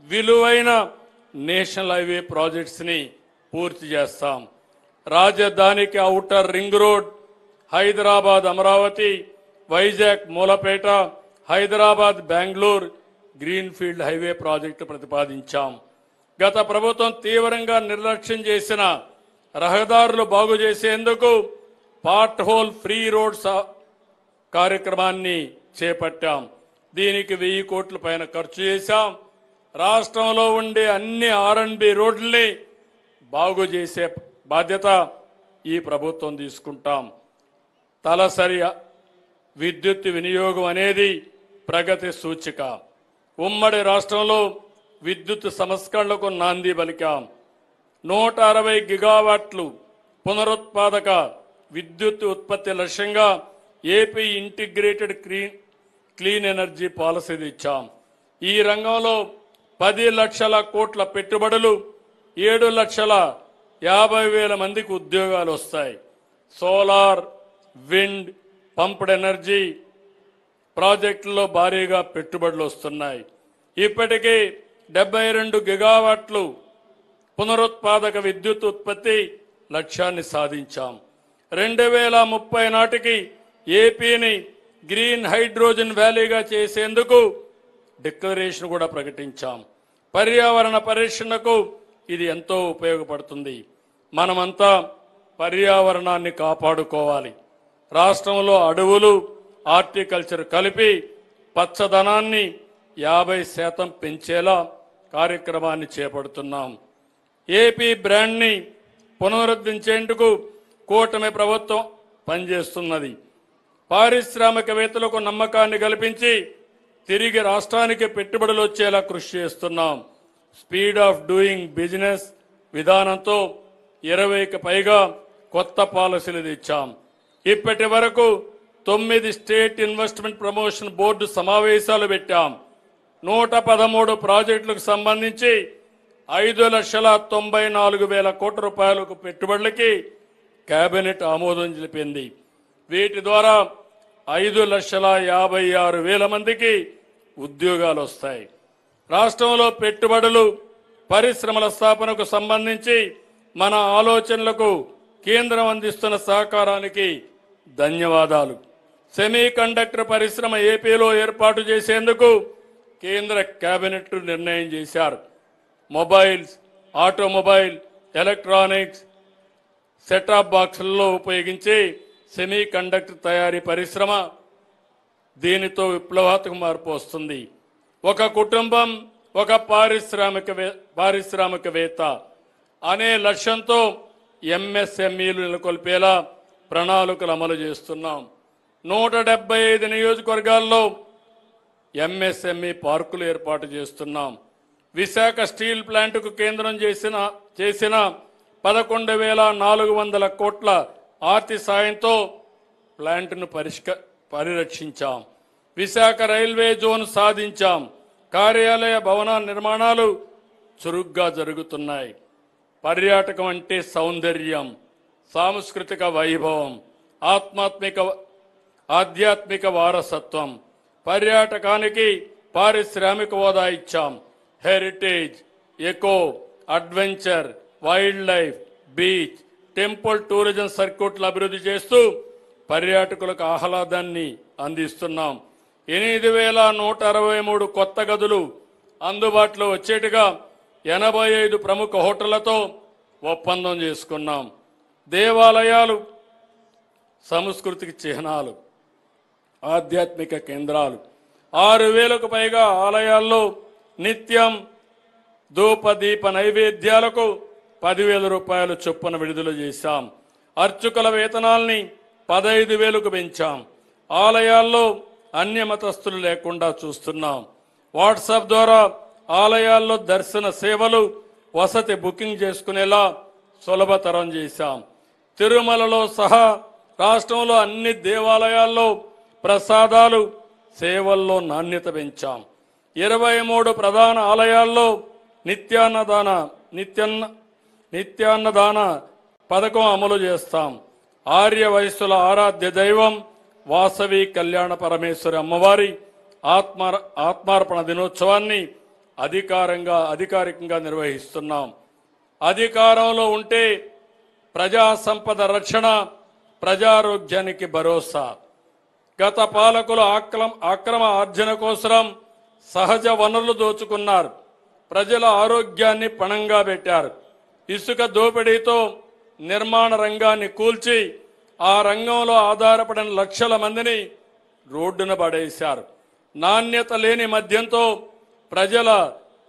విలువైన నేషనల్ హైవే ప్రాజెక్ట్స్ ని పూర్తి చేస్తాం. రాజధానికి outer ring road, Hyderabad Amaravati, Vizag Mulapeta, Hyderabad Bengaluru greenfield highway project ప్రతిపాదించాం. గత ప్రభుత్వం తీవ్రంగా నిర్లక్ష్యం చేసిన రహదారులు బాగు చేసేందుకు పార్ట్ హోల్ ఫ్రీ రోడ్స్ కార్యక్రమాన్ని చేపట్టాం. దీనికి 1000 కోట్ల పైన ఖర్చు చేశాం. రాష్ట్రంలో ఉండే అన్ని R&B రోడ్లని బాగు చేసే బాధ్యత ఈ ప్రభుత్వం తీసుకుంటాం. తలసరి విద్యుత్ వినియోగం అనేది ప్రగతి సూచిక. ఉమ్మడి రాష్ట్రంలో విద్యుత్ సంస్కరణలకు నాంది పలికాం. 160 గిగావాట్లు పునరుత్పాదక విద్యుత్ ఉత్పత్తి లక్ష్యంగా AP integrated clean energy policy ఇచ్చాం. ఈ రంగంలో 10 లక్షల కోట్ల పెట్టుబడులు, 7,50,000 మందికి ఉద్యోగాలు వస్తాయి. సోలార్, విండ్, పంప్డ్ ఎనర్జీ ప్రాజెక్టుల్లో భారీగా పెట్టుబడులు వస్తున్నాయి. ఇప్పటికే 72 గిగావాట్లు పునరుత్పాదక విద్యుత్ ఉత్పత్తి లక్ష్యాన్ని సాధించాం. 2030 నాటికి ఏపీని గ్రీన్ హైడ్రోజన్ వ్యాలీగా చేసేందుకు డిక్లరేషన్ కూడా ప్రకటించాం. పర్యావరణ పరిరక్షణకు ఇది ఎంతో ఉపయోగపడుతుంది. మనమంతా పర్యావరణాన్ని కాపాడుకోవాలి. రాష్ట్రంలో అడవులు, హార్టికల్చర్ కలిపి పచ్చదనాన్ని 50% పెంచేలా కార్యక్రమాన్ని చేపడుతున్నాం. ఏపీ బ్రాండ్ని పునరుద్ధరించేందుకు కూటమి ప్రభుత్వం పనిచేస్తున్నది. పారిశ్రామికవేత్తలకు నమ్మకాన్ని కల్పించి తిరిగి రాష్ట్రానికి పెట్టుబడులు వచ్చేలా కృషి చేస్తున్నాం. స్పీడ్ ఆఫ్ డూయింగ్ బిజినెస్ విధానంతో 20కి పైగా కొత్త పాలసీలు తెచ్చాం. ఇప్పటి వరకు 9 స్టేట్ ఇన్వెస్ట్మెంట్ ప్రమోషన్ బోర్డు సమావేశాలు పెట్టాం. 113 ప్రాజెక్టులకు సంబంధించి 5,94,000 కోట్ల రూపాయలకు పెట్టుబడులకి కేబినెట్ ఆమోదం తెలిపింది. వీటి ద్వారా 5,56,000 మందికి ఉద్యోగాలు వస్తాయి. రాష్ట్రంలో పెట్టుబడులు పరిశ్రమల స్థాపనకు సంబంధించి మన ఆలోచనలకు కేంద్రం అందిస్తున్న సహకారానికి ధన్యవాదాలు. సెమీ కండక్టర్ పరిశ్రమ ఏపీలో ఏర్పాటు చేసేందుకు కేంద్ర కేబినెట్ నిర్ణయం చేశారు. మొబైల్స్, ఆటోమొబైల్, ఎలక్ట్రానిక్స్, సెటాప్ బాక్సులలో ఉపయోగించే సెమీ కండక్టర్ తయారీ పరిశ్రమ దీనితో విప్లవాత్మక మార్పు వస్తుంది. ఒక కుటుంబం ఒక పారిశ్రామికవేత్త అనే లక్ష్యంతో ఎంఎస్ఎంఈలు నెలకొల్పేలా ప్రణాళికలు అమలు చేస్తున్నాం. 175 నియోజకవర్గాల్లో ఎంఎస్ఎంఈ పార్కులు ఏర్పాటు చేస్తున్నాం. విశాఖ స్టీల్ ప్లాంటుకు కేంద్రం చేసిన 11,400 కోట్ల ఆర్థిక సాయంతో ప్లాంట్ను పరిరక్షించాం. విశాఖ రైల్వే జోన్ సాధించాం. కార్యాలయ భవన నిర్మాణాలు చురుగ్గా జరుగుతున్నాయి. పర్యాటకం అంటే సౌందర్యం, సాంస్కృతిక వైభవం, ఆధ్యాత్మిక వారసత్వం. పర్యాటకానికి పారిశ్రామిక హోదా ఇచ్చాం. Heritage, eco, adventure, wildlife, beach, temple tourism సర్క్యూట్లు అభివృద్ధి చేస్తూ పర్యాటకులకు ఆహ్లాదాన్ని అందిస్తున్నాం. 8,163 కొత్త గదులు అందుబాటులో వచ్చేట్టుగా 85 ప్రముఖ హోటళ్లతో ఒప్పందం చేసుకున్నాం. దేవాలయాలు సంస్కృతికి చిహ్నాలు, ఆధ్యాత్మిక కేంద్రాలు. 6,000కు పైగా ఆలయాల్లో నిత్యం ధూపదీప నైవేద్యాలకు 10,000 రూపాయలు చొప్పున విడుదల చేశాం. అర్చకుల వేతనాల్ని 15,000కు పెంచాం. ఆలయాల్లో అన్య మతస్థులు లేకుండా చూస్తున్నాం. వాట్సాప్ ద్వారా ఆలయాల్లో దర్శన సేవలు, వసతి బుకింగ్ చేసుకునేలా సులభతరం చేశాం. తిరుమలలో సహా రాష్ట్రంలో అన్ని దేవాలయాల్లో ప్రసాదాలు, సేవల్లో నాణ్యత పెంచాం. 23 ప్రధాన ఆలయాల్లో నిత్యాన్నదాన పథకం అమలు చేస్తాం. ఆర్య వయస్సుల ఆరాధ్య దైవం వాసవి కళ్యాణ పరమేశ్వరి అమ్మవారి ఆత్మార్పణ దినోత్సవాన్ని అధికారికంగా నిర్వహిస్తున్నాం. అధికారంలో ఉంటే ప్రజా సంపద రక్షణ, ప్రజారోగ్యానికి భరోసా. గత పాలకులు అక్రమ ఆర్జన కోసం సహజ వనరులు దోచుకున్నారు. ప్రజల ఆరోగ్యాన్ని పణంగా పెట్టారు. ఇసుక దోపిడీతో నిర్మాణ రంగాన్ని కూల్చి ఆ రంగంలో ఆధారపడిన లక్షల మందిని రోడ్డున పడేశారు. నాణ్యత లేని మద్యంతో ప్రజల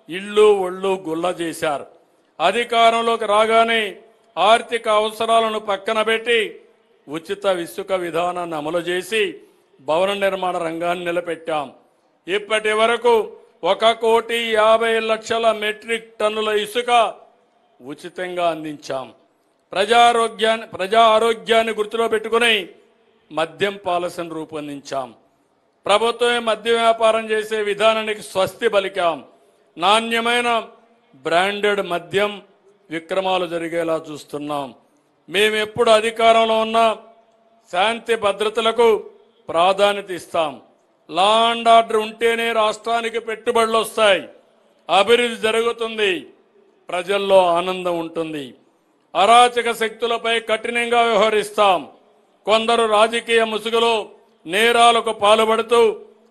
ఇళ్ళు ఒళ్ళు గుల్ల చేశారు. అధికారంలోకి రాగానే ఆర్థిక అవసరాలను పక్కన పెట్టి ఉచిత ఇసుక విధానాన్ని అమలు చేసి భవన నిర్మాణ రంగాన్ని నిలబెట్టాం. ఇప్పటి వరకు 1,50,00,000 మెట్రిక్ టన్నుల ఇసుక ఉచితంగా అందించాం. ప్రజా ఆరోగ్యాన్ని గుర్తులో పెట్టుకుని మద్యం పాలసీని రూపొందించాం. ప్రభుత్వమే మద్య వ్యాపారం చేసే విధానానికి స్వస్తి పలికాం. నాణ్యమైన బ్రాండెడ్ మద్యం విక్రమాలు జరిగేలా చూస్తున్నాం. మేమెప్పుడు అధికారంలో ఉన్నా శాంతి భద్రతలకు ప్రాధాన్యత ఇస్తాం. లా అండ్ ఆర్డర్ ఉంటేనే రాష్ట్రానికి పెట్టుబడులు వస్తాయి, అభివృద్ధి జరుగుతుంది, ప్రజల్లో ఆనందం ఉంటుంది. అరాచక శక్తులపై కఠినంగా వ్యవహరిస్తాం. కొందరు రాజకీయ ముసుగులో నేరాలకు పాల్పడుతూ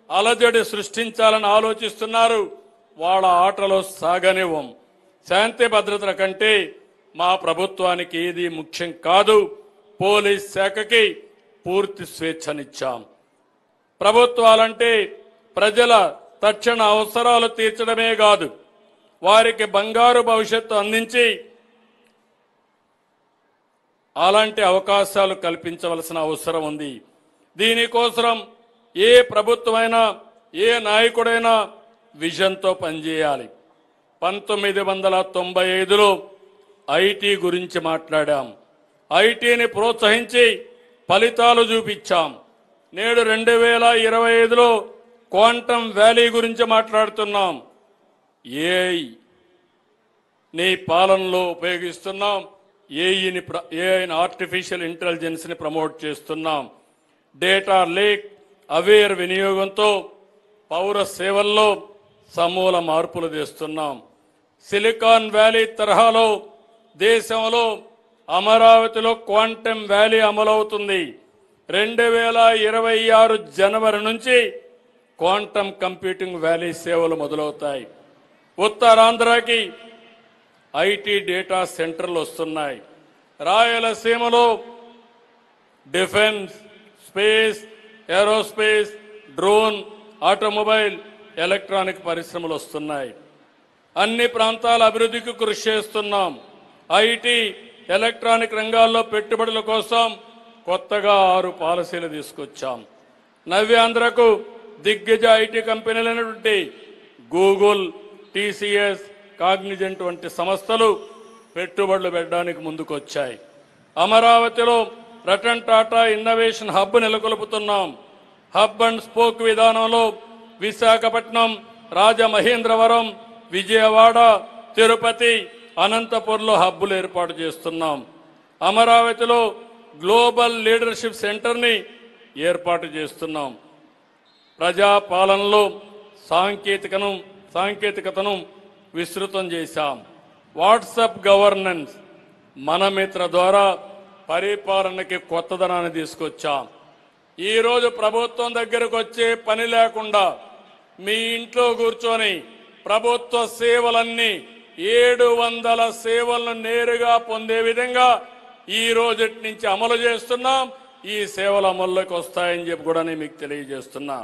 అలజడి సృష్టించాలని ఆలోచిస్తున్నారు. వాళ్ళ ఆటలో సాగనివ్వం. శాంతి భద్రతల కంటే మా ప్రభుత్వానికి ఏది ముఖ్యం కాదు. పోలీస్ శాఖకి పూర్తి స్వేచ్ఛనిచ్చాం. ప్రభుత్వాలంటే ప్రజల తక్షణ అవసరాలు తీర్చడమే కాదు, వారికి బంగారు భవిష్యత్తు అందించి అలాంటి అవకాశాలు కల్పించవలసిన అవసరం ఉంది. దీనికోసం ఏ ప్రభుత్వమైనా ఏ నాయకుడైనా విజన్తో పనిచేయాలి. 1995లో ఐటీ గురించి మాట్లాడాం. ఐటీని ప్రోత్సహించి ఫలితాలు చూపించాం. నేడు 2025లో క్వాంటమ్ వ్యాలీ గురించి మాట్లాడుతున్నాం. ఏఐ ని పాలనలో ఉపయోగిస్తున్నాం. ఏఐని ఆర్టిఫిషియల్ ఇంటెలిజెన్స్ని ప్రమోట్ చేస్తున్నాం. డేటా లేక్ అవేర్ వినియోగంతో పౌర సేవల్లో సమూల మార్పులు తెస్తున్నాం. సిలికాన్ వ్యాలీ తరహాలో దేశంలో అమరావతిలో క్వాంటమ్ వ్యాలీ అమలవుతుంది. 2026 జనవరి నుంచి క్వాంటమ్ కంప్యూటింగ్ వ్యాలీ సేవలు మొదలవుతాయి. ఉత్తరాంధ్రకి ఐటీ డేటా సెంటర్లు వస్తున్నాయి. రాయలసీమలో defence, space, aerospace, drone, automobile, electronic పరిశ్రమలు వస్తున్నాయి. అన్ని ప్రాంతాల అభివృద్ధికి కృషి చేస్తున్నాం. ఐటీ, ఎలక్ట్రానిక్ రంగాల్లో పెట్టుబడుల కోసం కొత్తగా 6 పాలసీలు తీసుకొచ్చాం. నవ్యాంధ్రకు దిగ్గజ ఐటీ కంపెనీలైనటువంటి గూగుల్, టీసీఎస్, కాగ్నిజెంట్ వంటి సంస్థలు పెట్టుబడులు పెట్టడానికి ముందుకొచ్చాయి. అమరావతిలో రతన్ టాటా ఇన్నోవేషన్ హబ్ నెలకొల్పుతున్నాం. హబ్ అండ్ స్పోక్ విధానంలో విశాఖపట్నం, రాజమహేంద్రవరం, విజయవాడ, తిరుపతి, అనంతపురంలో హబ్బులు ఏర్పాటు చేస్తున్నాం. అమరావతిలో గ్లోబల్ లీడర్షిప్ సెంటర్ని ఏర్పాటు చేస్తున్నాం. ప్రజాపాలనలో సాంకేతికతను విస్తృతం చేశాం. వాట్సాప్ గవర్నెన్స్ మనమిత్ర ద్వారా పరిపాలనకి కొత్తదనాన్ని తీసుకొచ్చాం. ఈరోజు ప్రభుత్వం దగ్గరకు వచ్చే పని లేకుండా మీ ఇంట్లో కూర్చొని ప్రభుత్వ సేవలన్నీ 700 సేవలను నేరుగా పొందే విధంగా ఈ రోజు నుంచి అమలు చేస్తున్నాం. ఈ సేవలు అమల్లోకి వస్తాయని చెప్పి కూడా నేను మీకు తెలియజేస్తున్నా.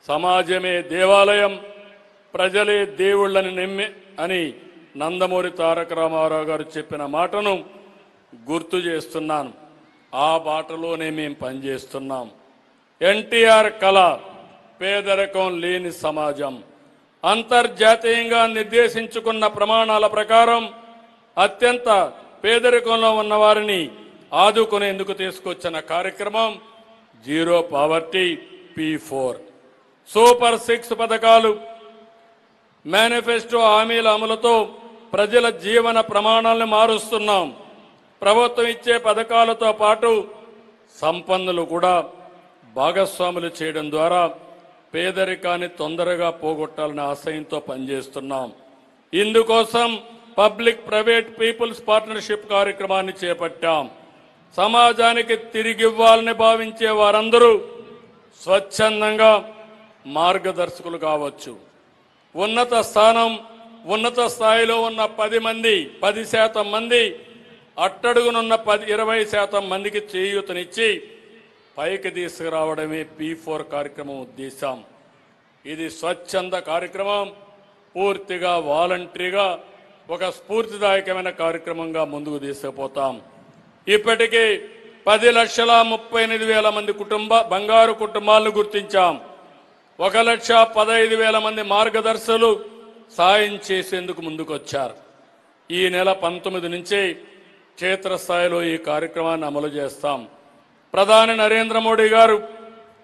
సమాజమే దేవాలయం, ప్రజలే దేవుళ్ళని నమ్మి అని నందమూరి తారక రామారావు గారు చెప్పిన మాటను గుర్తు చేస్తున్నాను. ఆ బాటలోనే మేము పనిచేస్తున్నాం. ఎన్టీఆర్ కళ పేదరికం లేని సమాజం. అంతర్జాతీయంగా నిర్దేశించుకున్న ప్రమాణాల ప్రకారం అత్యంత పేదరికంలో ఉన్న వారిని ఆదుకునేందుకు తీసుకొచ్చిన కార్యక్రమం జీరో పావర్టీ P4. సూపర్ 6 పథకాలు, మేనిఫెస్టో హామీల అమలుతో ప్రజల జీవన ప్రమాణాలను మారుస్తున్నాం. ప్రభుత్వం ఇచ్చే పథకాలతో పాటు సంపన్నులు కూడా భాగస్వాములు చేయడం ద్వారా పేదరికాన్ని తొందరగా పోగొట్టాలనే ఆశయంతో పనిచేస్తున్నాం. ఇందుకోసం పబ్లిక్ ప్రైవేట్ పీపుల్స్ పార్ట్నర్షిప్ కార్యక్రమాన్ని చేపట్టాం. సమాజానికి తిరిగివ్వాలని భావించే వారందరూ స్వచ్ఛందంగా మార్గదర్శకులు కావచ్చు. ఉన్నత స్థాయిలో ఉన్న 10% మంది అట్టడుగునున్న 20% మందికి చేయూతనిచ్చి పైకి తీసుకురావడమే P4 కార్యక్రమం ఉద్దేశం. ఇది స్వచ్ఛంద కార్యక్రమం. పూర్తిగా వాలంటరీగా ఒక స్ఫూర్తిదాయకమైన కార్యక్రమంగా ముందుకు తీసుకుపోతాం. ఇప్పటికీ 10,38,000 మంది బంగారు కుటుంబాలను గుర్తించాం. 1,15,000 మంది మార్గదర్శకులు సాయం చేసేందుకు ముందుకొచ్చారు. ఈ నెల 19 నుంచి క్షేత్రస్థాయిలో ఈ కార్యక్రమాన్ని అమలు చేస్తాం. ప్రధాని నరేంద్ర మోడీ గారు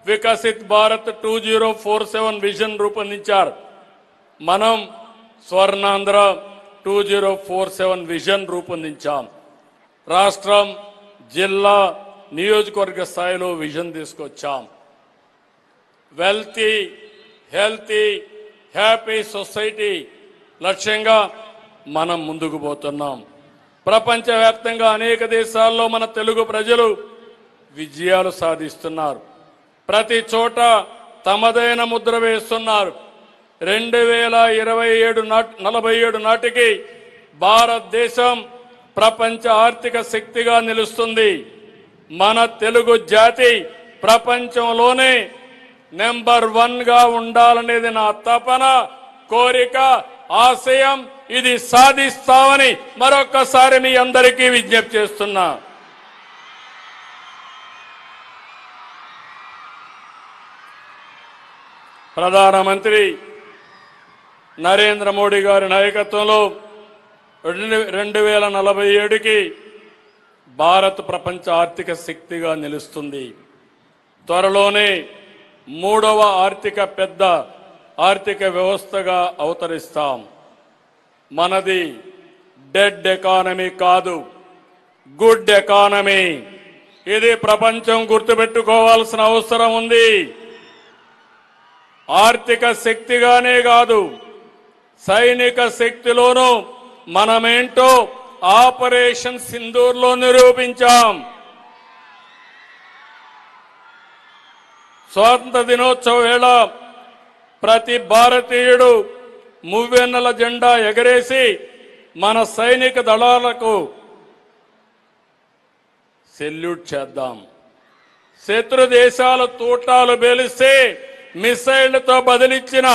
వికసిత్ భారత్ 2047 విజన్ రూపొందించారు. మనం స్వర్ణాంధ్ర 2047 విజన్ రూపొందించాం. రాష్ట్రం, జిల్లా, నియోజకవర్గ స్థాయిలో విజన్ తీసుకొచ్చాం. వెల్తీ, హెల్తీ, హ్యాపీ సొసైటీ లక్ష్యంగా మనం ముందుకు పోతున్నాం. ప్రపంచవ్యాప్తంగా అనేక దేశాల్లో మన తెలుగు ప్రజలు విజయాలు సాధిస్తున్నారు. ప్రతి చోట తమదైన ముద్ర వేస్తున్నారు. 2047 నాటికి భారతదేశం ప్రపంచ ఆర్థిక శక్తిగా నిలుస్తుంది. మన తెలుగు జాతి ప్రపంచంలోనే నెంబర్ 1గా ఉండాలనేది నా తపన, కోరిక, ఆశయం. ఇది సాధిస్తామని మరొక్కసారి మీ అందరికీ విజ్ఞప్తి చేస్తున్నా. ప్రధానమంత్రి నరేంద్ర మోడీ గారి నాయకత్వంలో 2047కి భారత్ ప్రపంచ ఆర్థిక శక్తిగా నిలుస్తుంది. త్వరలోనే 3వ పెద్ద ఆర్థిక వ్యవస్థగా అవతరిస్తాం. మనది డెడ్ ఎకానమీ కాదు, గుడ్ ఎకానమీ. ఇది ప్రపంచం గుర్తుపెట్టుకోవాల్సిన అవసరం ఉంది. ఆర్థిక శక్తిగానే కాదు, సైనిక శక్తిలోనూ మనమేంటో ఆపరేషన్ సింధూర్లో నిరూపించాం. స్వాతంత్ర దినోత్సవ వేళ ప్రతి భారతీయుడు మువ్వెన్నెల జెండా ఎగరేసి మన సైనిక దళాలకు సెల్యూట్ చేద్దాం. శత్రు దేశాల తూటాలు బేలిస్తే మిసైళ్లతో బదిలిచ్చిన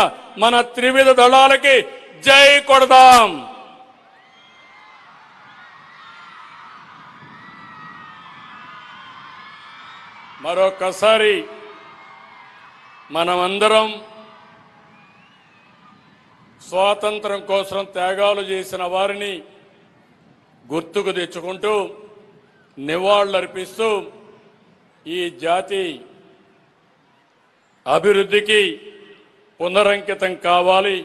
మన త్రివిధ దళాలకి జై కొడదాం. మరొకసారి మనమందరం స్వాతంత్రం కోసం త్యాగాలు చేసిన వారిని గుర్తుకు తెచ్చుకుంటూ నివాళులర్పిస్తూ ఈ జాతి అభివృద్ధికి పునరంకితం కావాలి,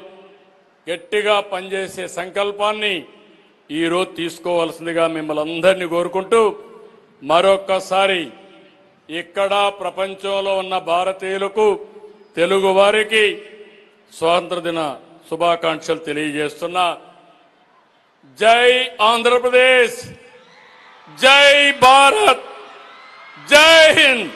గట్టిగా పనిచేసే సంకల్పాన్ని ఈరోజు తీసుకోవాల్సిందిగా మిమ్మల్ని అందరినీ కోరుకుంటూ మరొక్కసారి ఇక్కడ ప్రపంచంలో ఉన్న భారతీయులకు, తెలుగు వారికి స్వాతంత్ర దిన శుభాకాంక్షలు తెలియజేస్తున్నా. జై ఆంధ్రప్రదేశ్, జై భారత్, జై హింద్.